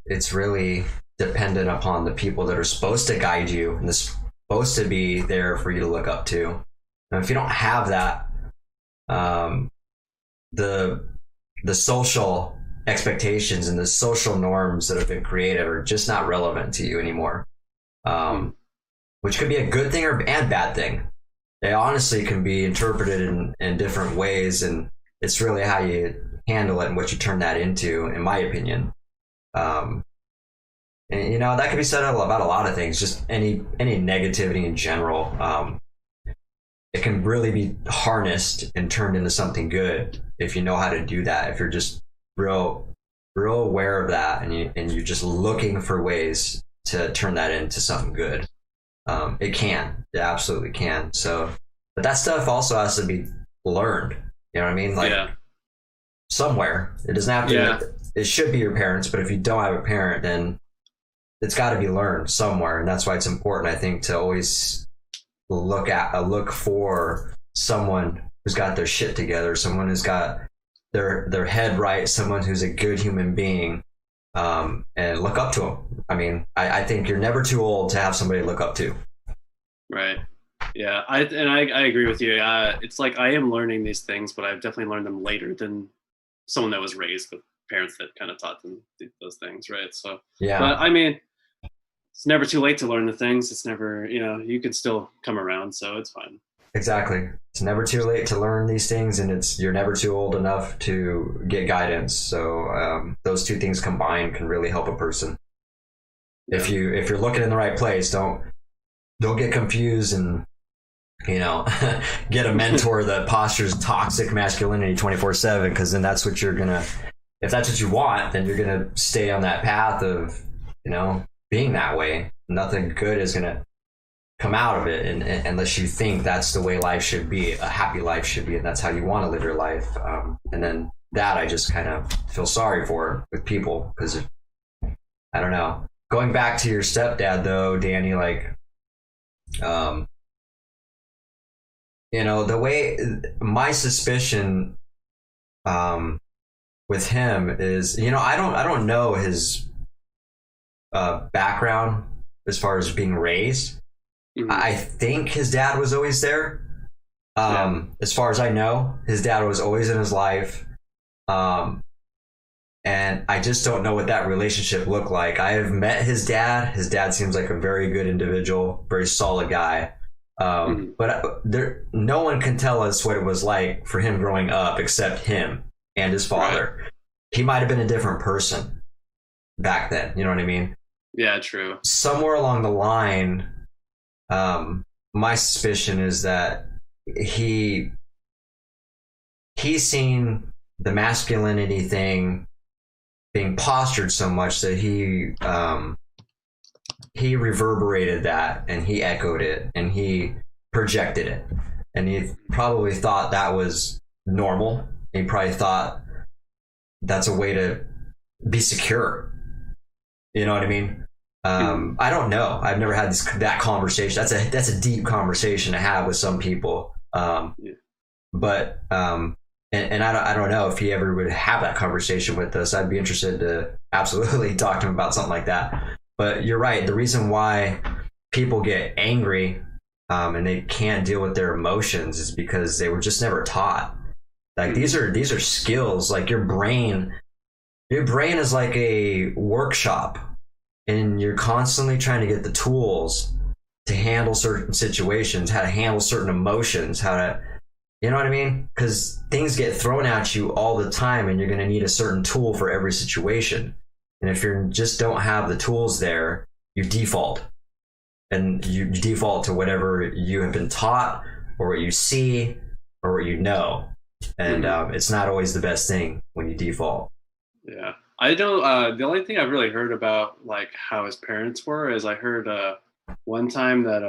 It's really dependent upon the people that are supposed to guide you and is supposed to be there for you to look up to. And if you don't have that, the social expectations and the social norms that have been created are just not relevant to you anymore. Which could be a good thing and bad thing. They honestly can be interpreted in different ways, and it's really how you handle it and what you turn that into, in my opinion. And you know, that can be said about a lot of things, just any negativity in general. It can really be harnessed and turned into something good if you know how to do that. If you're just real aware of that, and you're just looking for ways to turn that into something good. It absolutely can. So, but that stuff also has to be learned. You know what I mean? Like somewhere. It doesn't have to. It should be your parents, but if you don't have a parent, then it's got to be learned somewhere, and that's why it's important, I think, to always look for someone who's got their shit together, someone who's got their head right, someone who's a good human being, and look up to them. I mean, I think you're never too old to have somebody to look up to. Right. Yeah. I agree with you. It's like I am learning these things, but I've definitely learned them later than someone that was raised with parents that kind of taught them those things. Right. So, yeah. But I mean, it's never too late to learn the things. It's never, you know, you can still come around, so it's fine. Exactly. It's never too late to learn these things, and you're never too old enough to get guidance. So those two things combined can really help a person. Yeah. If you're looking in the right place, don't get confused and, you know, get a mentor that postures toxic masculinity 24/7, because then that's what if that's what you want, then you're gonna stay on that path of, you know, being that way. Nothing good is gonna come out of it, and unless you think that's the way life should be, a happy life should be, and that's how you want to live your life. And then that I just kind of feel sorry for with people, because I don't know. Going back to your stepdad though, Danny, like, you know, the way my suspicion with him is, you know, I don't know his background as far as being raised. Mm-hmm. I think his dad was always there. As far as I know, his dad was always in his life. And I just don't know what that relationship looked like. I have met his dad. His dad seems like a very good individual, very solid guy. But no one can tell us what it was like for him growing up except him and his father. Right. He might have been a different person back then. You know what I mean? Yeah, true. Somewhere along the line, my suspicion is that he he's seen the masculinity thing being postured so much that he reverberated that and he echoed it and he projected it, and he probably thought that was normal. He probably thought that's a way to be secure. You know what I mean? I don't know. I've never had that conversation. That's a deep conversation to have with some people. But and I don't know if he ever would have that conversation with us. I'd be interested to absolutely talk to him about something like that. But you're right. The reason why people get angry and they can't deal with their emotions is because they were just never taught. Like these are skills. Like your brain is like a workshop, and you're constantly trying to get the tools to handle certain situations, how to handle certain emotions, how to, you know what I mean? Because things get thrown at you all the time, and you're going to need a certain tool for every situation. And if you just don't have the tools there, you default. And you default to whatever you have been taught or what you see or what you know. And it's not always the best thing when you default. Yeah. I don't, the only thing I've really heard about like how his parents were is I heard one time that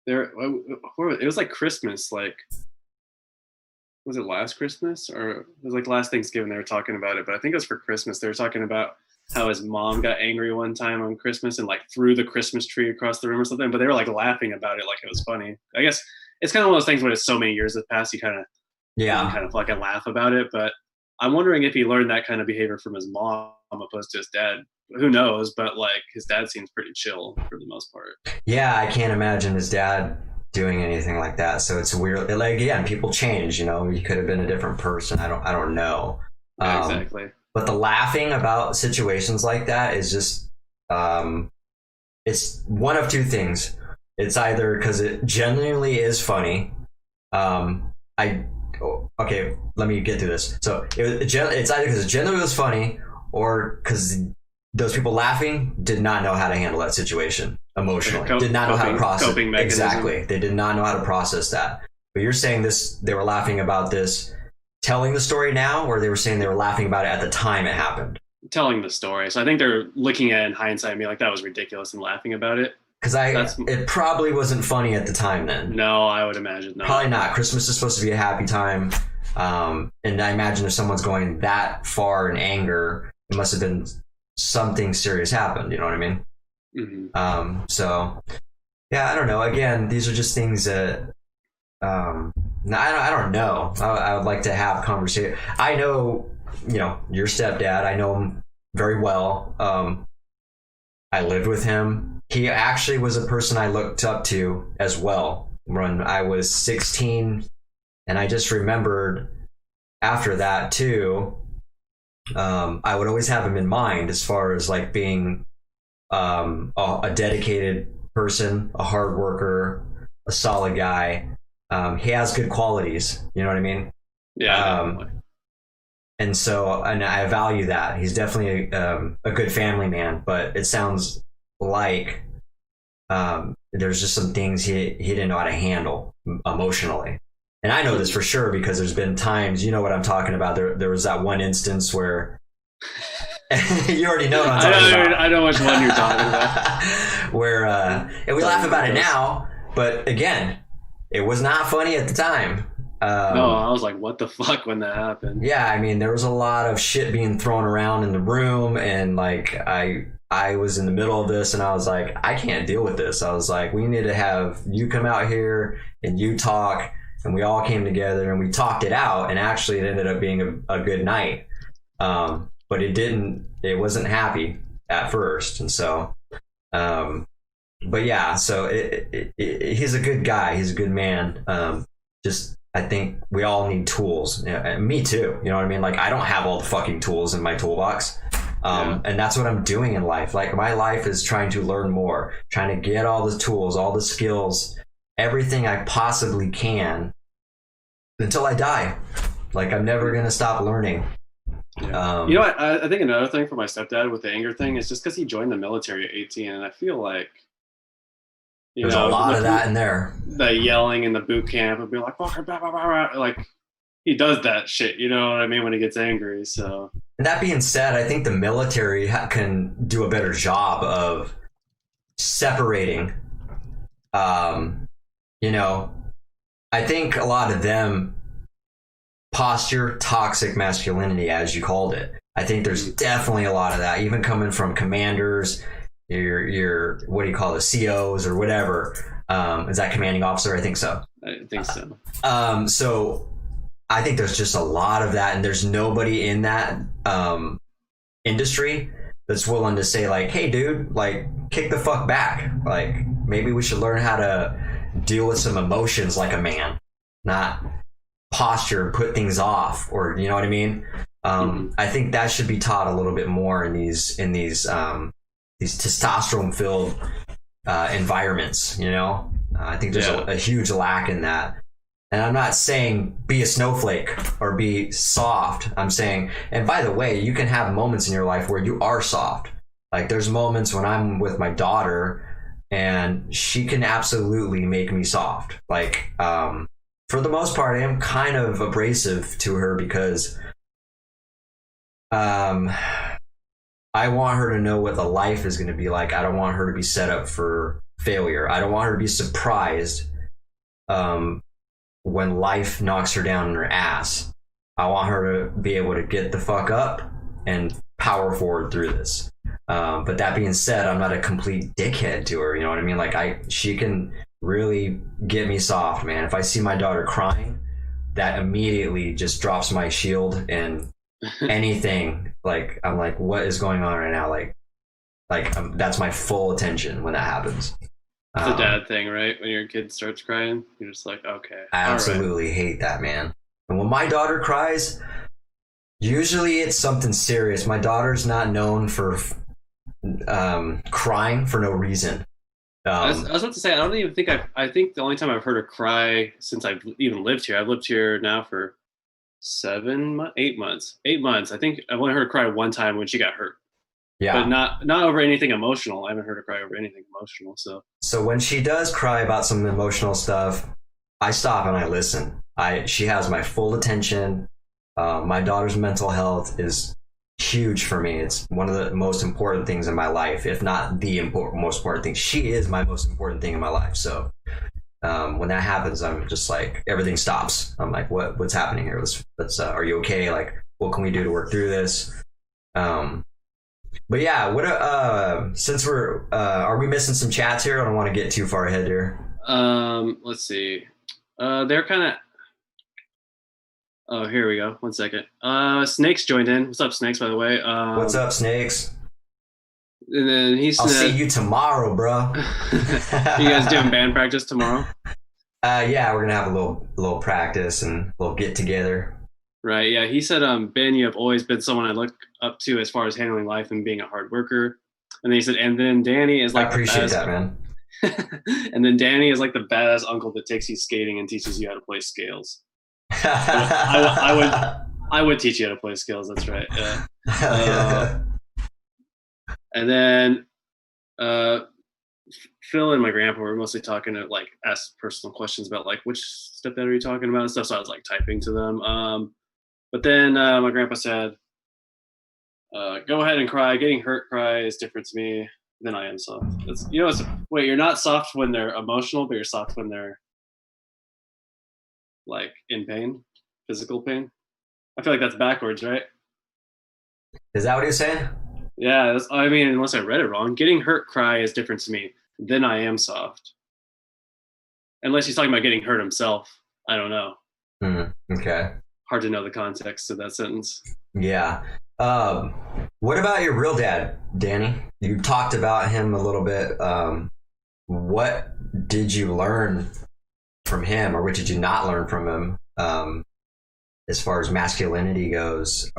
it was like Christmas, like, was it last Christmas or it was like last Thanksgiving they were talking about it, but I think it was for Christmas. They were talking about how his mom got angry one time on Christmas and like threw the Christmas tree across the room or something, but they were like laughing about it like it was funny. I guess it's kind of one of those things when it's so many years have passed, you kind of fucking laugh about it. But I'm wondering if he learned that kind of behavior from his mom opposed to his dad. Who knows? But like his dad seems pretty chill for the most part. Yeah, I can't imagine his dad doing anything like that. So it's weird. Like again, people change. You know, he could have been a different person. I don't know. Exactly. But the laughing about situations like that is just, it's one of two things. It's either because it genuinely is funny. Okay, let me get through this. So it's either because it genuinely was funny or because those people laughing did not know how to handle that situation emotionally. Did not know how to process. Coping mechanism. Exactly. They did not know how to process that. But you're saying they were laughing about this telling the story now, or they were saying they were laughing about it at the time it happened? Telling the story. So I think they're looking at it in hindsight and being like, that was ridiculous and laughing about it. Because it probably wasn't funny at the time then. No, I would imagine not. Probably not. Christmas is supposed to be a happy time. And I imagine if someone's going that far in anger, it must have been something serious happened. You know what I mean? Mm-hmm. So, yeah, I don't know. Again, these are just things that I don't know. I would like to have conversation. I know, your stepdad. I know him very well. I lived with him. He actually was a person I looked up to as well when I was 16. And I just remembered after that too, I would always have him in mind as far as like being a dedicated person, a hard worker, a solid guy. He has good qualities. You know what I mean? Yeah. And I value that. He's definitely a good family man, but it sounds like there's just some things he didn't know how to handle emotionally. And I know this for sure because there's been times, you know what I'm talking about. There was that one instance where you already know what I'm talking about. I know which one you're talking about. Where and we laugh about it now, but again, it was not funny at the time. No, I was like, what the fuck when that happened? Yeah, I mean, there was a lot of shit being thrown around in the room, and like I was in the middle of this, and I was like, I can't deal with this. I was like, we need to have you come out here and you talk, and we all came together and we talked it out, and actually it ended up being a good night. But it wasn't happy at first, and so but yeah, so he's a good guy, he's a good man. I think we all need tools. Me too. You know what I mean? Like, I don't have all the fucking tools in my toolbox. And that's what I'm doing in life. Like, my life is trying to learn more, trying to get all the tools, all the skills, everything I possibly can until I die. Like, I'm never going to stop learning. Yeah. You know what? I think another thing for my stepdad with the anger thing is just because he joined the military at 18, and I feel like there's a lot of that in there. The yelling in the boot camp and be like, blah, blah, blah, blah, like he does that shit. You know what I mean when he gets angry. So. And that being said, I think the military can do a better job of separating. You know, I think a lot of them posture toxic masculinity, as you called it. I think there's definitely a lot of that, even coming from commanders, your what do you call it, COs or whatever. Is that commanding officer? I think so. I think so. So I think there's just a lot of that, and there's nobody in that industry that's willing to say like, hey dude, like kick the fuck back. Like maybe we should learn how to deal with some emotions like a man, not posture, put things off, or you know what I mean? I think that should be taught a little bit more in these testosterone filled environments, you know? I think there's a huge lack in that. And I'm not saying be a snowflake or be soft. I'm saying, and by the way, you can have moments in your life where you are soft. Like there's moments when I'm with my daughter and she can absolutely make me soft. Like, for the most part, I am kind of abrasive to her because I want her to know what the life is going to be like. I don't want her to be set up for failure. I don't want her to be surprised when life knocks her down on her ass. I want her to be able to get the fuck up and power forward through this. But that being said, I'm not a complete dickhead to her. You know what I mean? Like she can really get me soft, man. If I see my daughter crying, that immediately just drops my shield and anything. Like I'm like, what is going on right now? Like that's my full attention when that happens. It's a dad thing, right? When your kid starts crying, you're just like, okay. I absolutely hate that, man. And when my daughter cries, usually it's something serious. My daughter's not known for crying for no reason. I was about to say, I don't even think I think the only time I've heard her cry since I've even lived here, I've lived here now for 8 months. 8 months. I think I've only heard her cry one time when she got hurt. Yeah. But not over anything emotional. I haven't heard her cry over anything emotional. So when she does cry about some emotional stuff, I stop and I listen. She has my full attention. My daughter's mental health is huge for me. It's one of the most important things in my life, if not the most important thing. She is my most important thing in my life. So when that happens, I'm just like, everything stops. I'm like, what's happening here? Let's are you okay? Like, what can we do to work through this? But yeah, since are we missing some chats here? I don't want to get too far ahead here. Let's see. They're kind of. Oh, here we go. 1 second. Snakes joined in. What's up, Snakes? By the way. What's up, Snakes? And then I'll see you tomorrow, bro. You guys doing band practice tomorrow? Yeah, we're gonna have a little practice and a little get together. Right. Yeah. He said, Ben, you have always been someone I look up to as far as handling life and being a hard worker. And then he said, and then Danny is like, I appreciate that, man. And then Danny is like the badass uncle that takes you skating and teaches you how to play scales. I would teach you how to play scales. That's right. Yeah. And then Phil and my grandpa were mostly talking to like ask personal questions about like which stepdad are you talking about and stuff. So I was like typing to them. But then my grandpa said, "Go ahead and cry. Getting hurt, cry is different to me than I am soft." Wait, you're not soft when they're emotional, but you're soft when they're like in pain, physical pain. I feel like that's backwards, right? Is that what you're saying? Yeah, I mean, unless I read it wrong. Getting hurt, cry is different to me than I am soft. Unless he's talking about getting hurt himself. I don't know. Okay. Hard to know the context of that sentence. Yeah. What about your real dad, Danny? You talked about him a little bit. What did you learn from him, or what did you not learn from him, as far as masculinity goes?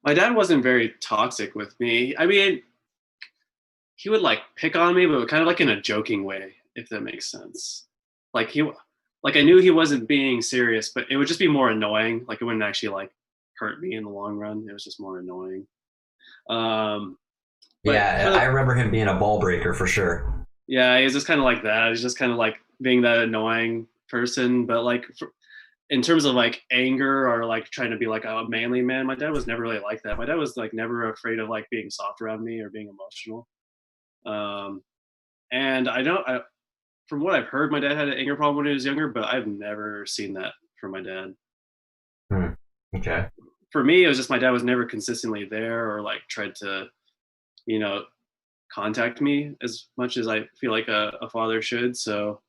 My dad wasn't very toxic with me. I mean, he would like pick on me, but kind of like in a joking way, if that makes sense. Like like I knew he wasn't being serious, but it would just be more annoying. Like it wouldn't actually like hurt me in the long run. It was just more annoying. Um, but Yeah, I remember him being a ball breaker for sure. yeah, he was just kind of like that. He's just kind of like being that annoying person. But like in terms of like anger or like trying to be like a manly man, my dad was never really like that. My dad was like never afraid of like being soft around me or being emotional. Um, and from what I've heard, my dad had an anger problem when he was younger, but I've never seen that from my dad. Hmm. Okay. For me, it was just my dad was never consistently there or like tried to, you know, contact me as much as I feel like a father should. So,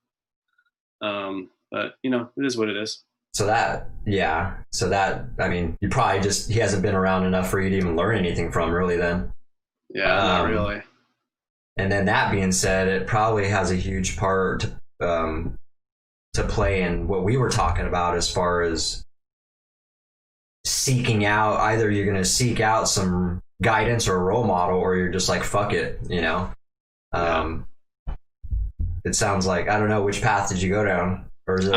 but you know, it is what it is. So that, yeah. So that, I mean, you probably just, he hasn't been around enough for you to even learn anything from, really, then. Yeah, not really. And then that being said, it probably has a huge part to play in what we were talking about as far as seeking out, either you're going to seek out some guidance or a role model, or you're just like, fuck it, you know? It sounds like, I don't know, which path did you go down? Or is it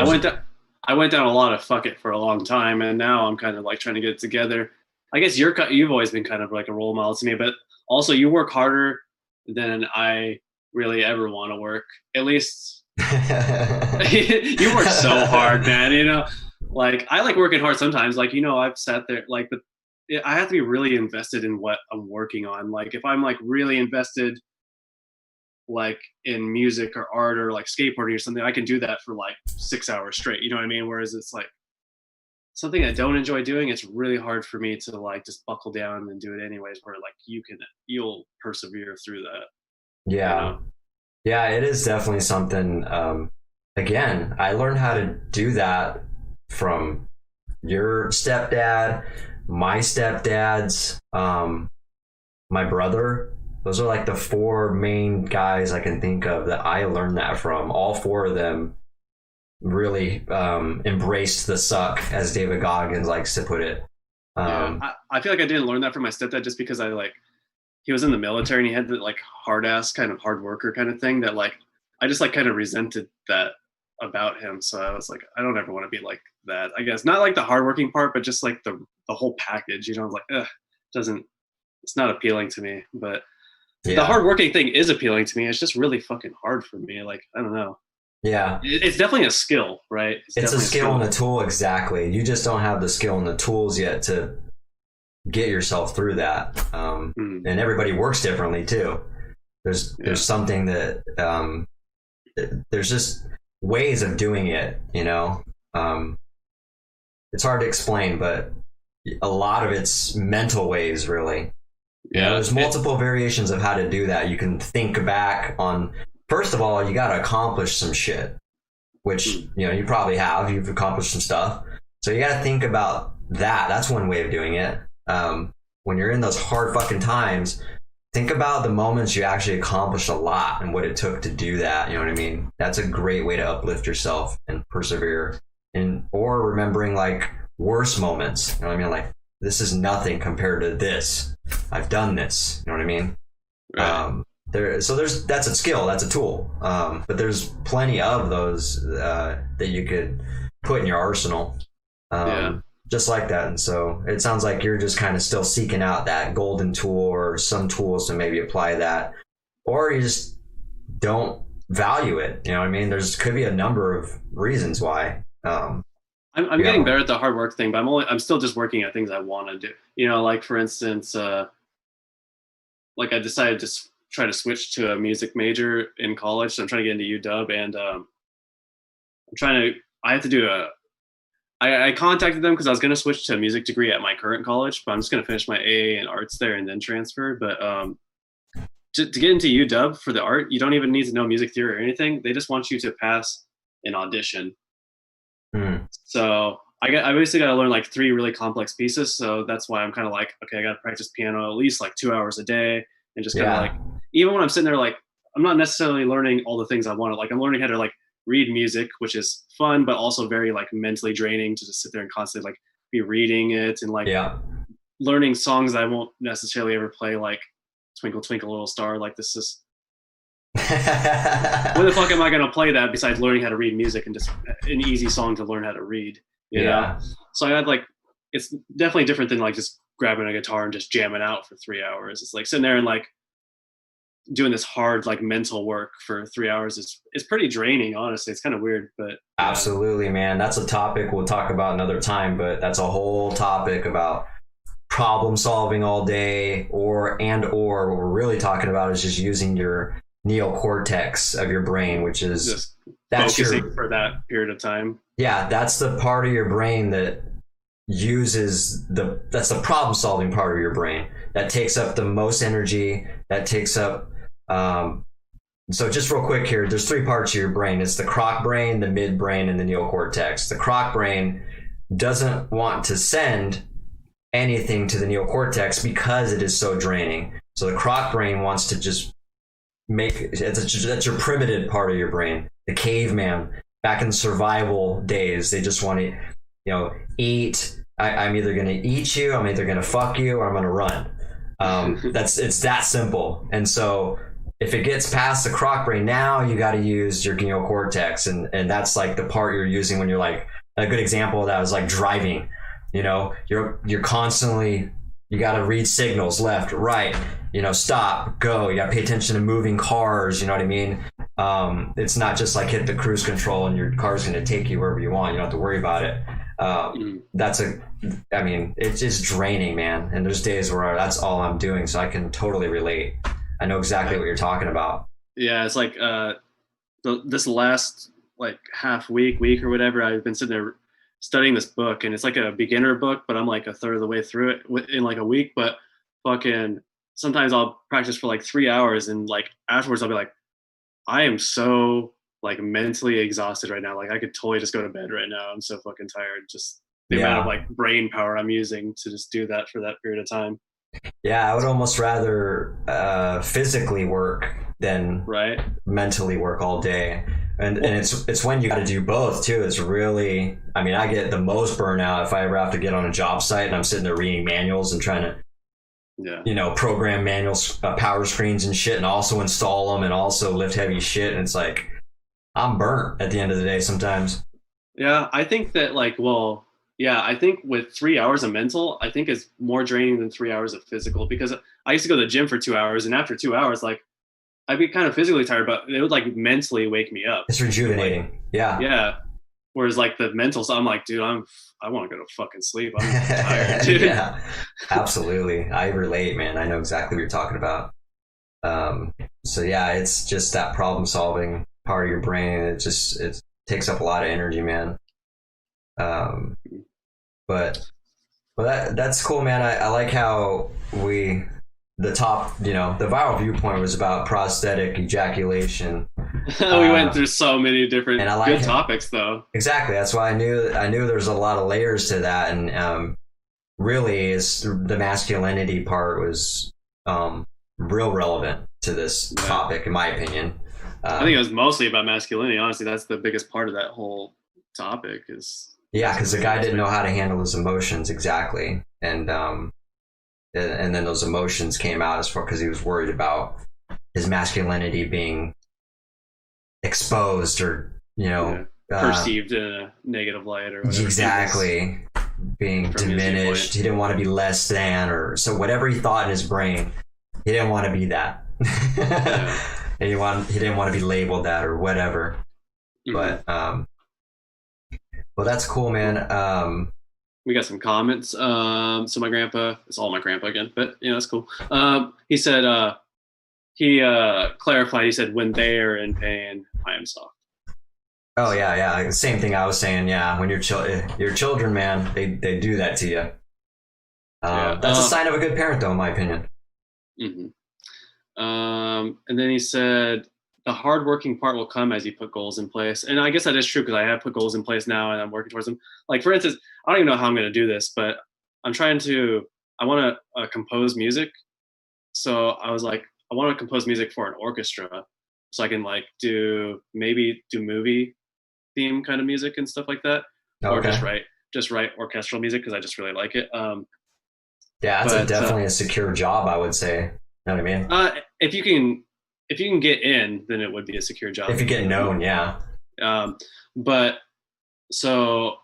I went down a lot of fuck it for a long time, and now I'm kind of like trying to get it together. I guess you've always been kind of like a role model to me, but also you work harder than I really ever want to work. At least you work so hard, man. You know, like I like working hard sometimes. Like, you know, I've sat there like, but I have to be really invested in what I'm working on. Like if I'm like really invested like in music or art or like skateboarding or something, I can do that for like 6 hours straight. You know what I mean? Whereas it's like something I don't enjoy doing, it's really hard for me to like just buckle down and do it anyways, where like you'll persevere through that. Yeah. You know? Yeah, it is definitely something. Again, I learned how to do that from your stepdad, my stepdads, my brother. Those are like the four main guys I can think of that I learned that from. All four of them really embraced the suck, as David Goggins likes to put it. I feel like I didn't learn that from my stepdad just because he was in the military and he had the like hard ass kind of hard worker kind of thing that like I just like kind of resented that about him. So I was like, I don't ever want to be like that. I guess not like the hardworking part, but just like the whole package. You know, like it's not appealing to me. But the hardworking thing is appealing to me. It's just really fucking hard for me. Like I don't know. Yeah, it's definitely a skill, right? It's a skill and a tool, exactly. You just don't have the skill and the tools yet to get yourself through that. And everybody works differently too. There's something that there's just ways of doing it, you know. It's hard to explain, but a lot of it's mental ways, really. You know, there's multiple variations of how to do that. You can think back on, first of all, you got to accomplish some shit, which, you know, you probably have. You've accomplished some stuff. So you got to think about that. That's one way of doing it. When you're in those hard fucking times, think about the moments you actually accomplished a lot and what it took to do that. You know what I mean? That's a great way to uplift yourself and persevere. Or remembering like worse moments. You know what I mean? Like, this is nothing compared to this. I've done this. You know what I mean? Right. That's a skill, that's a tool. But there's plenty of those that you could put in your arsenal. Just like that. And so it sounds like you're just kind of still seeking out that golden tool or some tools to maybe apply that, or you just don't value it. You know what I mean? Could be a number of reasons why. I'm getting better at the hard work thing, but I'm still just working at things I want to do. You know, like for instance, like I decided to try to switch to a music major in college. So I'm trying to get into UW, and I have to do I contacted them because I was going to switch to a music degree at my current college, but I'm just going to finish my AA in arts there and then transfer. But to get into UW for the art, you don't even need to know music theory or anything. They just want you to pass an audition. So I basically got to learn like 3 really complex pieces. So that's why I'm kind of like, okay, I got to practice piano at least like 2 hours a day, and just kind of like, even when I'm sitting there, like I'm not necessarily learning all the things I want. Like I'm learning how to like read music, which is fun, but also very like mentally draining to just sit there and constantly like be reading it and like learning songs that I won't necessarily ever play, like Twinkle Twinkle Little Star. Like this is When the fuck am I gonna play that besides learning how to read music and just an easy song to learn how to read? You know? So I had like, it's definitely different than like just grabbing a guitar and just jamming out for 3 hours. It's like sitting there and like doing this hard like mental work for 3 hours is pretty draining, honestly. It's kind of weird, but Absolutely, man. That's a topic we'll talk about another time, but that's a whole topic about problem solving all day, or what we're really talking about is just using your neocortex of your brain, which is just focusing for that period of time. Yeah, that's the part of your brain that that's the problem solving part of your brain that takes up the most energy, that takes up so just real quick here, there's three parts of your brain. It's the croc brain, the midbrain, and the neocortex. The croc brain doesn't want to send anything to the neocortex because it is so draining. So the croc brain wants to just that's your primitive part of your brain. The caveman back in survival days, they just want to, eat. I'm either going to eat you, I'm either going to fuck you, or I'm going to run. It's that simple. And so if it gets past the croc brain, now you got to use your neocortex, and that's like the part you're using when you're like, a good example of that is like driving. You're constantly, you got to read signals left, right, stop, go. You got to pay attention to moving cars. You know what I mean? It's not just like hit the cruise control and your car's going to take you wherever you want. You don't have to worry about it. It's just draining, man. And there's days where that's all I'm doing. So I can totally relate. I know exactly what you're talking about. Yeah. It's like, this last like half week or whatever, I've been sitting there studying this book, and it's like a beginner book, but I'm like a third of the way through it in like a week. But fucking sometimes I'll practice for like 3 hours, and like afterwards I'll be like, I am so like mentally exhausted right now. Like I could totally just go to bed right now. I'm so fucking tired. Just the amount of like brain power I'm using to just do that for that period of time. Yeah, I would almost rather physically work than mentally work all day. And it's when you got to do both too. It's really, I get the most burnout if I ever have to get on a job site and I'm sitting there reading manuals and trying to, program manuals, power screens and shit, and also install them and also lift heavy shit. And it's like, I'm burnt at the end of the day sometimes. Yeah, I think that I think with 3 hours of mental, I think is more draining than 3 hours of physical, because I used to go to the gym for 2 hours, and after 2 hours, like I'd be kind of physically tired, but it would like mentally wake me up. It's rejuvenating. Like, yeah. Yeah. Whereas like the mental, so I'm like, dude, I want to go to fucking sleep. I'm tired, dude. Yeah, absolutely. I relate, man. I know exactly what you're talking about. So yeah, it's just that problem solving part of your brain. It takes up a lot of energy, man. But that's cool, man. I like how the viral viewpoint was about prosthetic ejaculation. We went through so many different good topics, though. Exactly. That's why I knew there's a lot of layers to that, and really is the masculinity part was real relevant to this topic, in my opinion. I think it was mostly about masculinity. Honestly, that's the biggest part of that whole topic is. Yeah, because the guy didn't know how to handle his emotions exactly, and then those emotions came out as far because he was worried about his masculinity being exposed or perceived in a negative light or whatever. Exactly, being diminished. He didn't want to be less than, or so whatever he thought in his brain, he didn't want to be that. And he didn't want to be labeled that or whatever. Mm-hmm. But well, that's cool, man. We got some comments. So my grandpa, it's all my grandpa again, but that's cool. He said, he clarified, he said, when they are in pain, I am soft. Oh yeah. Same thing I was saying. Yeah. When your children, man, they do that to you. That's a sign of a good parent though, in my opinion. Mm-hmm. And then he said, the hardworking part will come as you put goals in place. And I guess that is true, because I have put goals in place now and I'm working towards them. Like, for instance, I don't even know how I'm going to do this, but I want to compose music. So I was like, I want to compose music for an orchestra so I can like do movie theme kind of music and stuff like that. Okay. Or just write orchestral music because I just really like it. Yeah, that's definitely a secure job, I would say. You know what I mean? If you can if you can get in, then it would be a secure job. If you get known, yeah. But so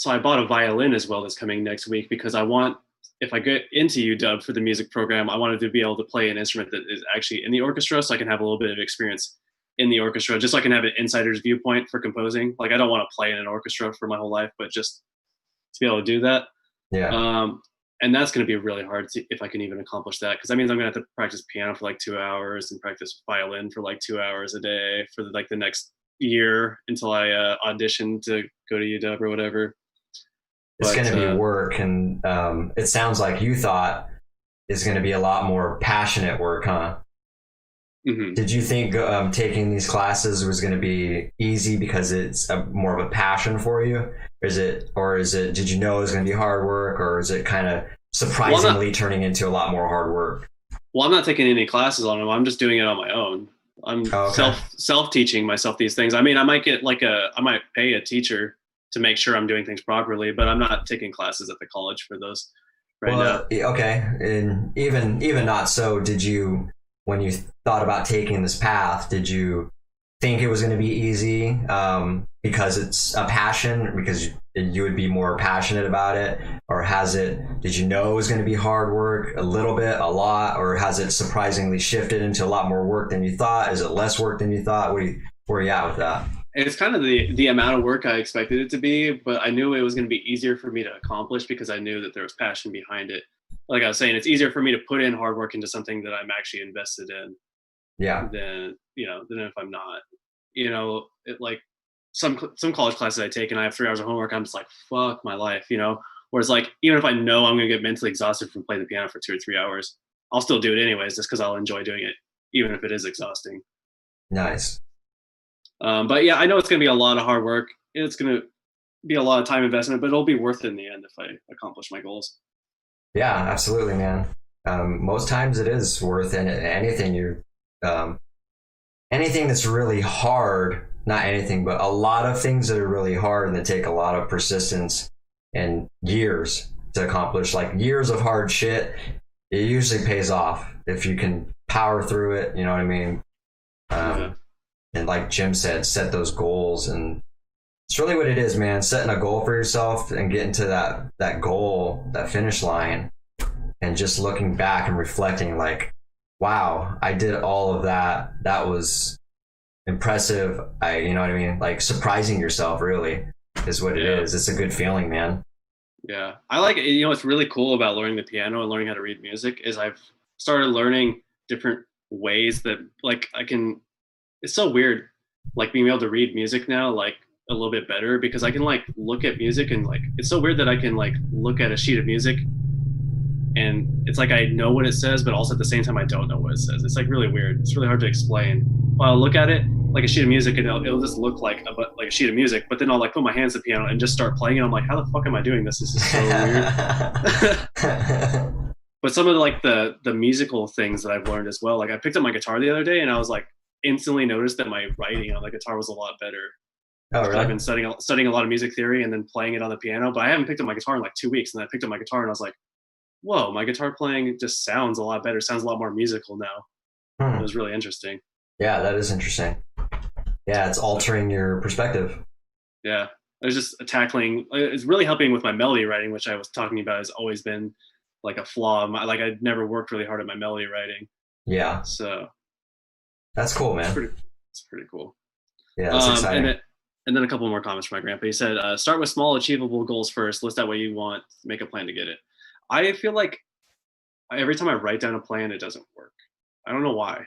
I bought a violin as well that's coming next week because I want, if I get into UW for the music program, I wanted to be able to play an instrument that is actually in the orchestra, so I can have a little bit of experience in the orchestra, just so I can have an insider's viewpoint for composing. Like, I don't want to play in an orchestra for my whole life, but just to be able to do that. Yeah. And that's going to be really hard if I can even accomplish that, because that means I'm going to have to practice piano for like 2 hours and practice violin for like 2 hours a day for like the next year until I audition to go to UW or whatever. It's going to be work, and it sounds like you thought it's going to be a lot more passionate work, huh? Mm-hmm. Did you think taking these classes was going to be easy because it's more of a passion for you? Or is it, did you know it was going to be hard work, or is it kind of surprisingly turning into a lot more hard work? Well, I'm not taking any classes on them. I'm just doing it on my own. I'm self-teaching myself these things. I mean, I might get I might pay a teacher to make sure I'm doing things properly, but I'm not taking classes at the college for those now. Okay. And even not so, did you, when you thought about taking this path, did you think it was going to be easy because it's a passion, because you would be more passionate about it? Or did you know it was going to be hard work, a little bit, a lot, or has it surprisingly shifted into a lot more work than you thought? Is it less work than you thought? Where are you at with that? It's kind of the amount of work I expected it to be, but I knew it was going to be easier for me to accomplish because I knew that there was passion behind it. Like I was saying, it's easier for me to put in hard work into something that I'm actually invested in. Yeah. Than if I'm not. Like some college classes I take and I have 3 hours of homework, I'm just like, fuck my life, Whereas like, even if I know I'm going to get mentally exhausted from playing the piano for 2 or 3 hours, I'll still do it anyways, just because I'll enjoy doing it, even if it is exhausting. Nice. But yeah, I know it's going to be a lot of hard work. It's going to be a lot of time investment, but it'll be worth it in the end if I accomplish my goals. Yeah, absolutely, man. Most times it is worth it. Anything that's really hard, not anything, but a lot of things that are really hard and that take a lot of persistence and years to accomplish, like years of hard shit, it usually pays off if you can power through it. You know what I mean? And like Jim said, set those goals, and it's really what it is, man. Setting a goal for yourself and getting to that goal, that finish line, and just looking back and reflecting like, wow, I did all of that. That was impressive. You know what I mean? Like, surprising yourself really is what it is. It's a good feeling, man. Yeah. I like it. What's really cool about learning the piano and learning how to read music is I've started learning different ways that like it's so weird, like being able to read music now, like a little bit better, because I can like look at music and like, it's so weird that I can like look at a sheet of music and it's like I know what it says, but also at the same time I don't know what it says. It's like really weird. It's really hard to explain. But I'll look at it like a sheet of music and it'll just look like a sheet of music, but then I'll like put my hands to the piano and just start playing, and I'm like, how the fuck am I doing this? This is so weird. But some of the musical things that I've learned as well, like I picked up my guitar the other day and I was like instantly noticed that my writing on the guitar was a lot better. Oh, really? I've been studying a lot of music theory and then playing it on the piano, but I haven't picked up my guitar in like 2 weeks, and then I picked up my guitar and I was like, whoa, my guitar playing just sounds a lot better, sounds a lot more musical now. It was really interesting. Yeah, that is interesting. Yeah, it's altering your perspective. Yeah, I was just it's really helping with my melody writing, which I was talking about has always been like a flaw. Like I'd never worked really hard at my melody writing. Yeah. So that's cool, man. It's pretty cool. Yeah, that's exciting. And then a couple more comments from my grandpa. He said, start with small achievable goals first, list out what you want, make a plan to get it. I feel like every time I write down a plan, it doesn't work. I don't know why.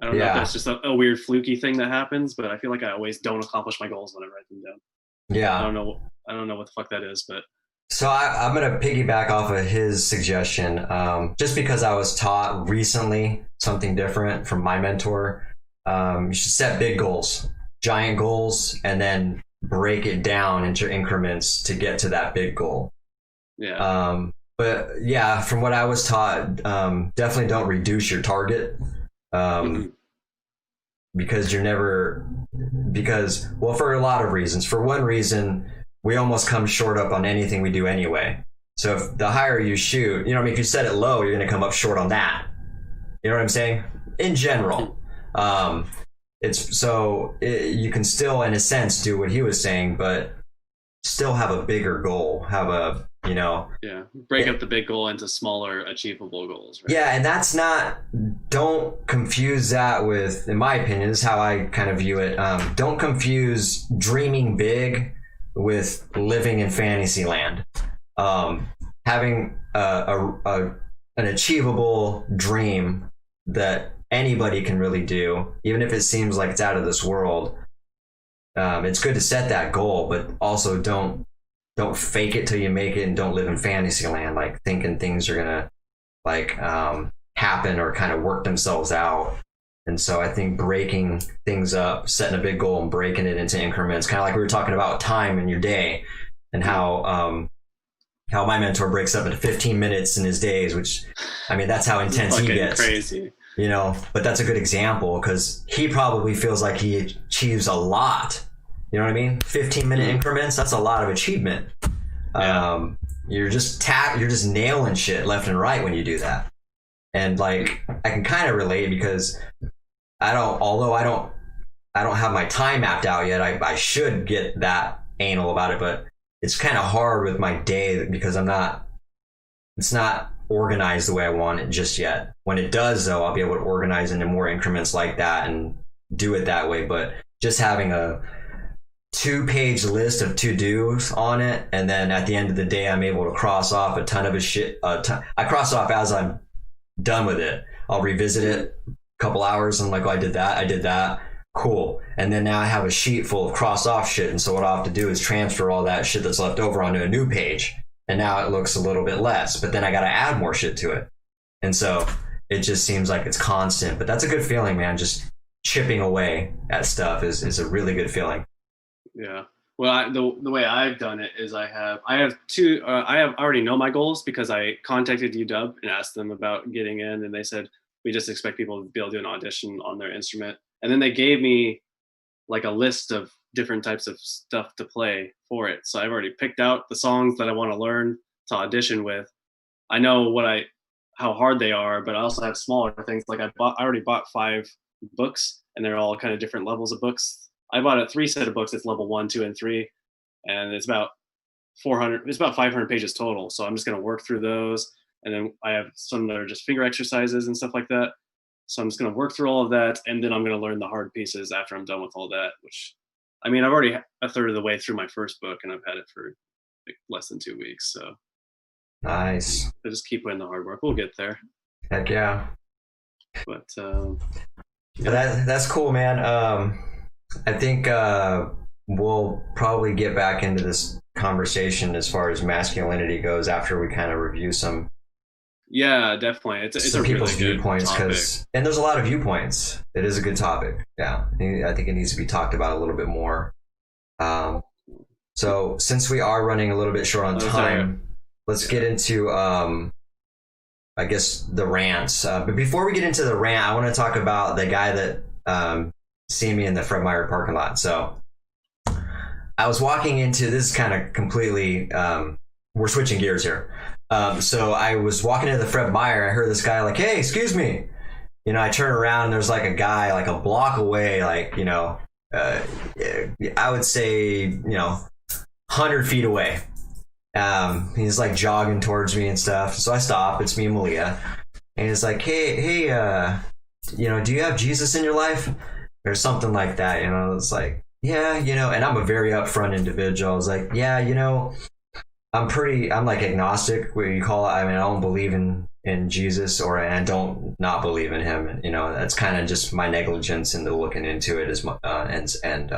I don't know if that's just a weird fluky thing that happens, but I feel like I always don't accomplish my goals when I write them down. Yeah. I don't know what the fuck that is, but. So I'm going to piggyback off of his suggestion, just because I was taught recently something different from my mentor. You should set big goals, giant goals, and then break it down into increments to get to that big goal. Yeah. But yeah, from what I was taught, definitely don't reduce your target. Because for a lot of reasons. For one reason, we almost come short up on anything we do anyway. So if the higher you shoot, if you set it low, you're going to come up short on that. You know what I'm saying? in general. You can still, in a sense, do what he was saying, but still have a bigger goal, have a, break up the big goal into smaller achievable goals, right? Yeah, and that's not, don't confuse that with, in my opinion, this is how I kind of view it, don't confuse dreaming big with living in fantasy land. Having an achievable dream that anybody can really do, even if it seems like it's out of this world, it's good to set that goal, but also don't fake it till you make it, and don't live in fantasy land, like thinking things are gonna happen or kind of work themselves out. And so I think breaking things up, setting a big goal and breaking it into increments, kind of like we were talking about time in your day, and how my mentor breaks up into 15 minutes in his days, which, I mean, that's how intense he gets. Crazy. But that's a good example, because he probably feels like he achieves a lot. You know what I mean? 15-minute increments, that's a lot of achievement. Yeah. You're just nailing shit left and right when you do that. And like, I can kind of relate, because I don't have my time mapped out yet. I should get that anal about it, but it's kind of hard with my day, because it's not organized the way I want it just yet. When it does, though, I'll be able to organize into more increments like that and do it that way. But just having a 2-page list of to-dos on it, and then at the end of the day, I'm able to cross off a ton of shit. I cross off as I'm done with it. I'll revisit it a couple hours, and I'm like, oh, I did that. Cool. And then now I have a sheet full of cross off shit, and so what I'll have to do is transfer all that shit that's left over onto a new page, and now it looks a little bit less, but then I got to add more shit to it. And so it just seems like it's constant, but that's a good feeling, man. Just chipping away at stuff is a really good feeling. Yeah. Well, the way I've done it is I already know my goals, because I contacted UW and asked them about getting in, and they said, we just expect people to be able to do an audition on their instrument. And then they gave me like a list of different types of stuff to play for it. So I've already picked out the songs that I want to learn to audition with. I know how hard they are, but I also have smaller things. Like I already bought 5 books, and they're all kind of different levels of books. I bought a 3 set of books. It's level 1, 2, and 3, and it's about 500 pages total. So I'm just going to work through those. And then I have some that are just finger exercises and stuff like that. So I'm just going to work through all of that, and then I'm going to learn the hard pieces after I'm done with all that, which, I mean, I've already a third of the way through my first book, and I've had it for like less than 2 weeks. So nice. I just keep putting the hard work. We'll get there. Heck yeah. But that's cool, man. I think we'll probably get back into this conversation as far as masculinity goes after we kind of review some. Yeah, definitely. It's a people's really viewpoints, and there's a lot of viewpoints. It is a good topic. Yeah, I think it needs to be talked about a little bit more. So since we are running a little bit short on time, let's get into I guess the rants. But before we get into the rant, I want to talk about the guy that seen me in the Fred Meyer parking lot. So I was walking into this kind of completely. We're switching gears here. So I was walking into the Fred Meyer. I heard this guy like, "Hey, excuse me." I turn around and there's like a guy like a block away, like, I would say, 100 feet away. He's like jogging towards me and stuff. So I stop. It's me and Malia. And he's like, hey, do you have Jesus in your life? Or something like that. It's like, yeah, and I'm a very upfront individual. I was like, yeah, I'm like agnostic, what you call it. I mean, I don't believe in Jesus, or I don't not believe in him. That's kind of just my negligence into looking into it and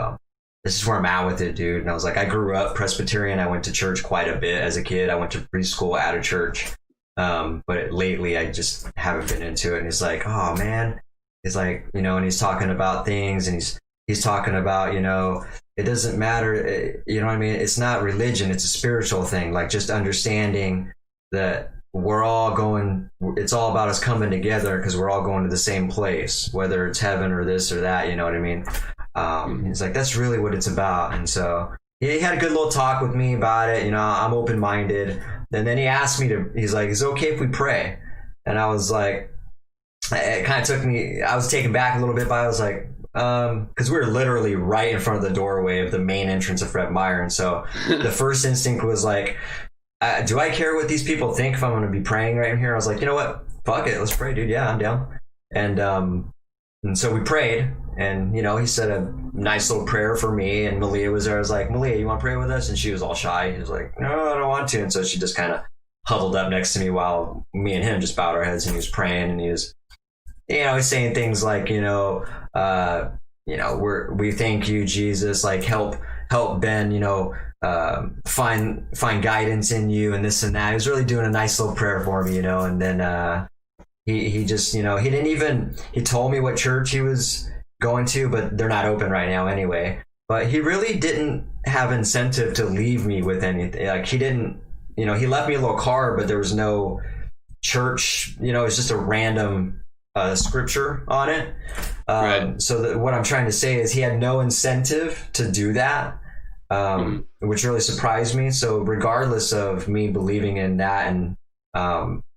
this is where I'm at with it, dude. And I was like, I grew up Presbyterian. I went to church quite a bit as a kid. I went to preschool at a church. But lately I just haven't been into it. And he's like, oh man, he's like, and he's talking about things, and he's talking about, it doesn't matter. You know what I mean? It's not religion. It's a spiritual thing. Like just understanding that we're all going, it's all about us coming together because we're all going to the same place, whether it's heaven or this or that, you know what I mean? He's like, that's really what it's about. And so he had a good little talk with me about it. I'm open-minded. And then he asked me he's like, is it okay if we pray? And I was like, it kind of took me, I was taken back a little bit by, I was like, because we were literally right in front of the doorway of the main entrance of Fred Meyer. And so the first instinct was like, do I care what these people think if I'm going to be praying right in here? I was like, you know what? Fuck it. Let's pray, dude. Yeah, I'm down. And so we prayed, and, you know, he said a nice little prayer for me, and Malia was there. I was like, Malia, you want to pray with us? And she was all shy. He was like, no, I don't want to. And so she just kind of huddled up next to me while me and him just bowed our heads, and he was praying, and he was, you know, he's saying things like, we thank you, Jesus, like help Ben, find guidance in you and this and that. He was really doing a nice little prayer for me, and then he just, he didn't even, he told me what church he was going to, but they're not open right now anyway. But he really didn't have incentive to leave me with anything. Like, he didn't, he left me a little card, but there was no church, it's just a random scripture on it. Right. So what I'm trying to say is he had no incentive to do that, which really surprised me. So regardless of me believing in that and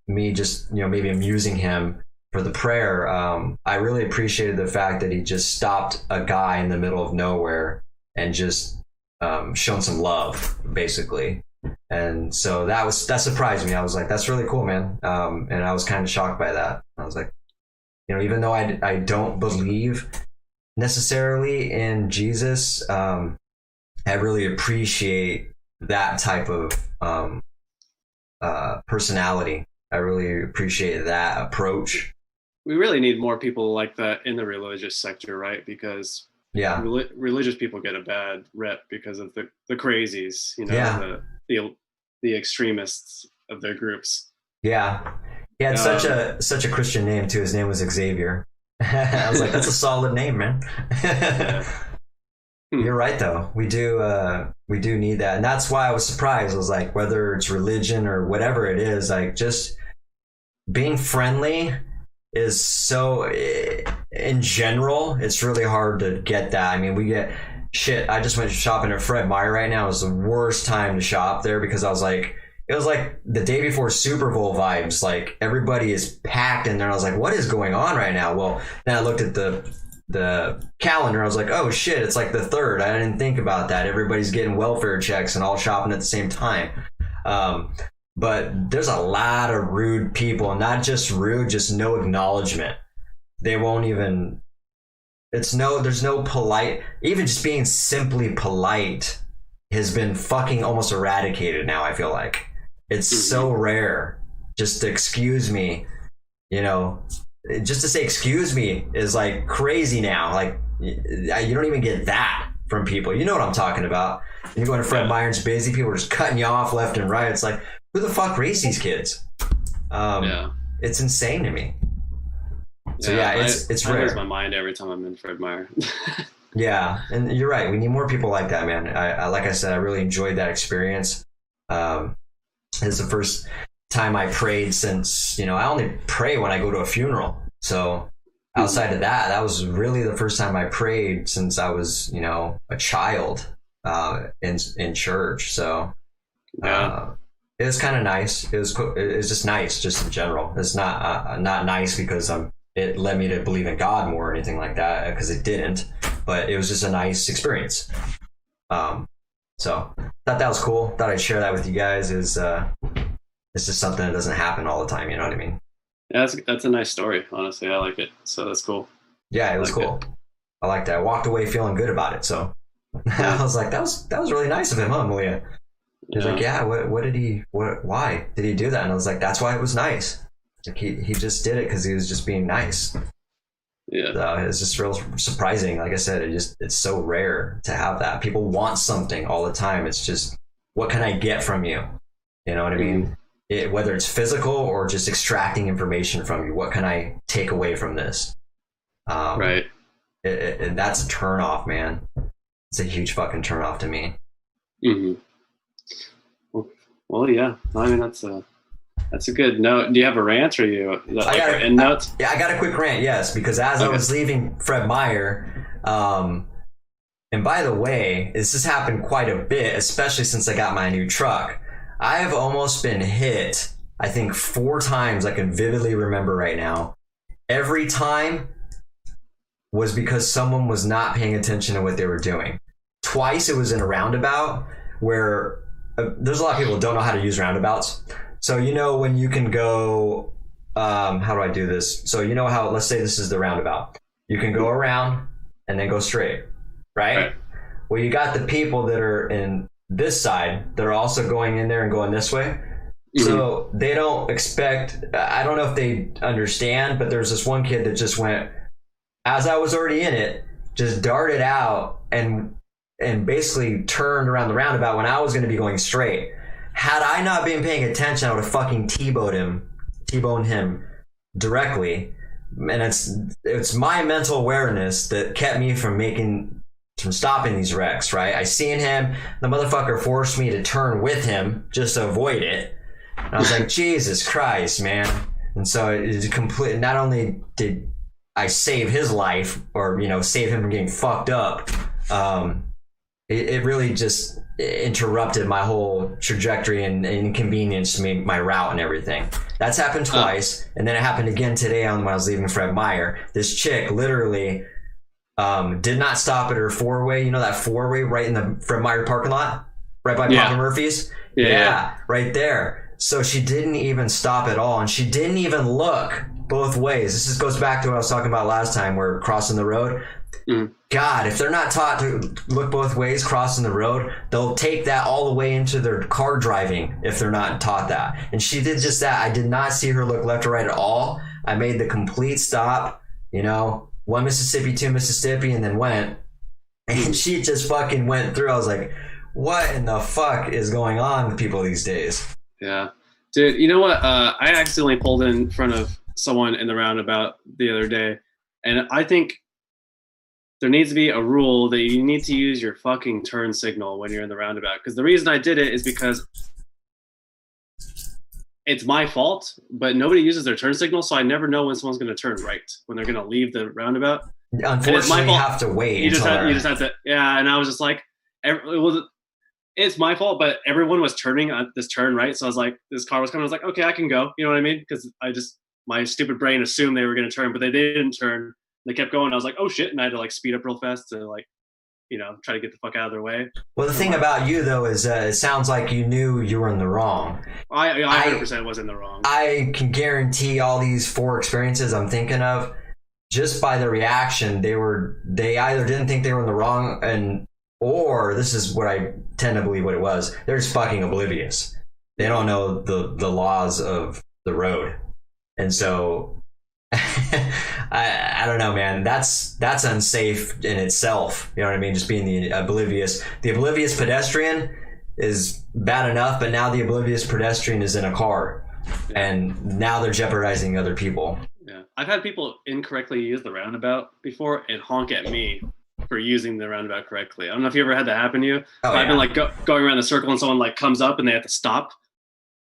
me just, maybe amusing him for the prayer, I really appreciated the fact that he just stopped a guy in the middle of nowhere and just shown some love, basically. And so that surprised me. I was like, that's really cool, man. And I was kind of shocked by that. I was like, even though I don't believe necessarily in Jesus, I really appreciate that type of personality. I really appreciate that approach. We really need more people like that in the religious sector, right? Because religious people get a bad rep because of the crazies, the extremists of their groups. Yeah. He had such a Christian name too. His name was Xavier. I was like, that's a solid name, man. You're right, though. We do need that, and that's why I was surprised. I was like, whether it's religion or whatever it is, like, just being friendly is so, in general, it's really hard to get that. I mean, we get shit. I just went shopping at Fred Meyer right now. It was the worst time to shop there because I was like, it was like the day before Super Bowl vibes. Like, everybody is packed in there. I was like, what is going on right now? Well, then I looked at the calendar. I was like, oh shit, it's like the 3rd. I didn't think about that. Everybody's getting welfare checks and all shopping at the same time. But there's a lot of rude people, not just rude, just no acknowledgement. They won't even, there's no polite, even just being simply polite has been fucking almost eradicated now. I feel like it's so rare just to excuse me, just to say excuse me is like crazy now. Like, you don't even get that from people. You know what I'm talking about. And you're going to Fred Meyer's busy, people are just cutting you off left and right. It's like, who the fuck raised these kids? It's insane to me. So it's rare. I lose my mind every time I'm in Fred Meyer. Yeah, and you're right. We need more people like that, man. I like I said, I really enjoyed that experience. It's the first time I prayed since, I only pray when I go to a funeral. So outside of that, that was really the first time I prayed since I was, a child in church. So it was kind of nice. It was just nice, just in general. It's not nice because it led me to believe in God more or anything like that, because it didn't. But it was just a nice experience. So thought that was cool. Thought I'd share that with you guys. It's just something that doesn't happen all the time. You know what I mean? Yeah, that's a nice story. Honestly, I like it. So that's cool. Yeah, it was cool. I liked that. I walked away feeling good about it. So I was like, that was really nice of him, huh, Malia? He was like, yeah. Why did he do that? And I was like, that's why it was nice. Like, he just did it because he was just being nice. Yeah. So it's just real surprising. Like I said, it's so rare to have that. People want something all the time. It's just, what can I get from you? You know what I mean? Whether it's physical or just extracting information from you, what can I take away from this? Right. That's a turnoff, man. It's a huge fucking turnoff to me. Mm-hmm. Well, yeah. I mean, that's a good note. Do you have a rant, or end notes? Yeah, I got a quick rant, yes, because as I was leaving Fred Meyer, and by the way, this has happened quite a bit, especially since I got my new truck. I have almost been hit, I think 4 times I can vividly remember right now, every time was because someone was not paying attention to what they were doing. Twice it was in a roundabout where there's a lot of people who don't know how to use roundabouts. So when you can go, how do I do this? So how, let's say this is the roundabout. You can go around and then go straight, right? Well, you got the people that are in this side that are also going in there and going this way. So they don't expect, I don't know if they understand, but there's this one kid that just went, as I was already in it, just darted out and basically turned around the roundabout when I was going to be going straight. Had I not been paying attention, I would have fucking T-boned him directly. And it's my mental awareness that kept me from stopping these wrecks, right? I seen him, the motherfucker forced me to turn with him just to avoid it. And I was like, Jesus Christ, man. And so it complete. Not only did I save his life, or save him from getting fucked up, it really just interrupted my whole trajectory and inconvenienced me, my route and everything. That's happened twice, and then it happened again today when I was leaving Fred Meyer. This chick literally did not stop at her four-way. That four-way right in the Fred Meyer parking lot, right by Papa Murphy's. Yeah, right there. So she didn't even stop at all, and she didn't even look both ways. This goes back to what I was talking about last time, where crossing the road. God, if they're not taught to look both ways crossing the road, they'll take that all the way into their car driving if they're not taught that. And she did just that. I did not see her look left or right at all. I made the complete stop, one Mississippi, two Mississippi, and then went. And she just fucking went through. I was like, what in the fuck is going on with people these days? Yeah. Dude, you know what? I accidentally pulled in front of someone in the roundabout the other day, and I think there needs to be a rule that you need to use your fucking turn signal when you're in the roundabout. Because the reason I did it is because it's my fault, but nobody uses their turn signal, so I never know when someone's going to turn right, when they're going to leave the roundabout. Unfortunately, you have to wait. You just have to, yeah. And I was just like, it's my fault, but everyone was turning on this turn right, so I was like, this car was coming. I was like, okay, I can go. You know what I mean? Because my stupid brain assumed they were going to turn, but they didn't turn. They kept going. I was like, oh shit, and I had to speed up real fast to try to get the fuck out of their way. Well, the thing about you though is it sounds like you knew you were in the wrong. I 100% was in the wrong. I can guarantee all these 4 experiences I'm thinking of, just by the reaction, they either didn't think they were in the wrong, or this is what I tend to believe what it was, they're just fucking oblivious. They don't know the laws of the road. And so I don't know, man. That's unsafe in itself. You know what I mean? Just being the oblivious pedestrian is bad enough, but now the oblivious pedestrian is in a car, and now they're jeopardizing other people. Yeah, I've had people incorrectly use the roundabout before and honk at me for using the roundabout correctly. I don't know if you ever had that happen to you. I've been going around the circle and someone comes up and they have to stop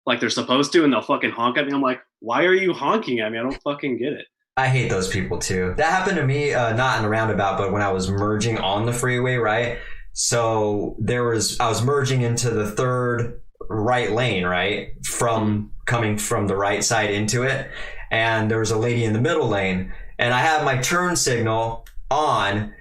like they're supposed to, and they'll fucking honk at me. I'm like, why are you honking at me? I don't fucking get it. I hate those people too. That happened to me, not in the roundabout, but when I was merging on the freeway, right? So I was merging into the third right lane, right? Coming from the right side into it. And there was a lady in the middle lane, and I had my turn signal on.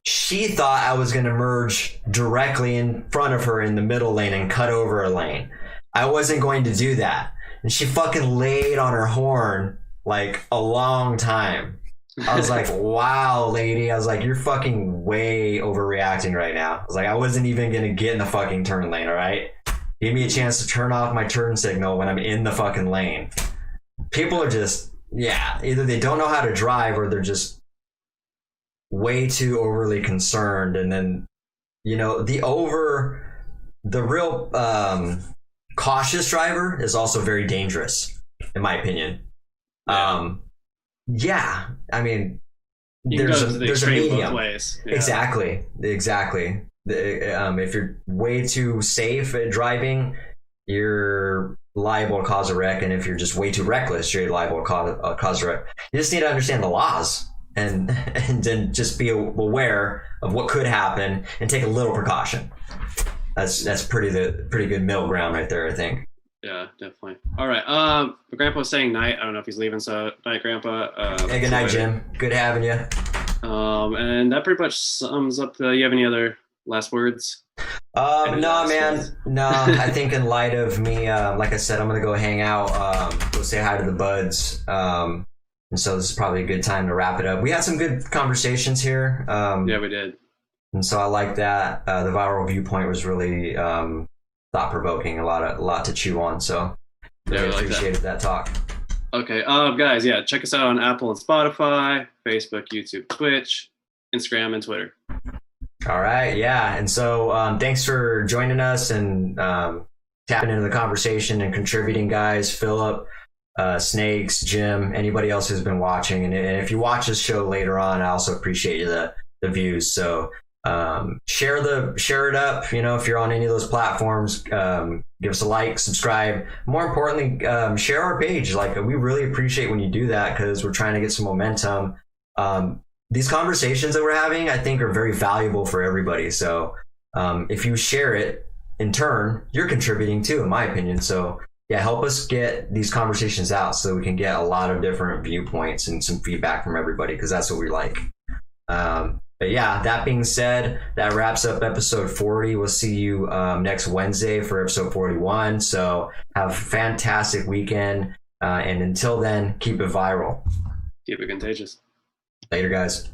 She thought I was going to merge directly in front of her in the middle lane and cut over a lane. I wasn't going to do that. And she fucking laid on her horn a long time. I was like, wow, lady. I was like, you're fucking way overreacting right now. I was like, I wasn't even going to get in the fucking turn lane, all right? Give me a chance to turn off my turn signal when I'm in the fucking lane. People are just, either they don't know how to drive or they're just way too overly concerned. And then, the real cautious driver is also very dangerous, in my opinion. I mean, there's a medium. Both ways. Yeah. Exactly. If you're way too safe at driving, you're liable to cause a wreck, and if you're just way too reckless, you're liable to cause a wreck. You just need to understand the laws and then just be aware of what could happen and take a little precaution. That's pretty good middle ground right there, I think. Yeah, definitely. All right. Grandpa's saying night. I don't know if he's leaving, so night, Grandpa. Hey, good night, Jim. Good having you. And that pretty much sums up you have any other last words? No, man. No, I think in light of me, like I said, I'm gonna go hang out, go say hi to the buds. And so this is probably a good time to wrap it up. We had some good conversations here. Yeah, we did. And so I like that. The viral viewpoint was really thought provoking. A lot to chew on. So really appreciated that talk. Okay, guys, yeah, check us out on Apple and Spotify, Facebook, YouTube, Twitch, Instagram, and Twitter. All right, yeah, and so thanks for joining us and tapping into the conversation and contributing, guys. Philip, Snakes, Jim, anybody else who's been watching, and if you watch this show later on, I also appreciate the views. So share it up. You know, if you're on any of those platforms, give us a like, subscribe. More importantly, share our page. Like, we really appreciate when you do that because we're trying to get some momentum. These conversations that we're having, I think, are very valuable for everybody. So if you share it, in turn, you're contributing too, in my opinion. So yeah, help us get these conversations out so we can get a lot of different viewpoints and some feedback from everybody, because that's what we like. But yeah, that being said, that wraps up episode 40. We'll see you next Wednesday for episode 41. So have a fantastic weekend. And until then, keep it viral. Keep it contagious. Later, guys.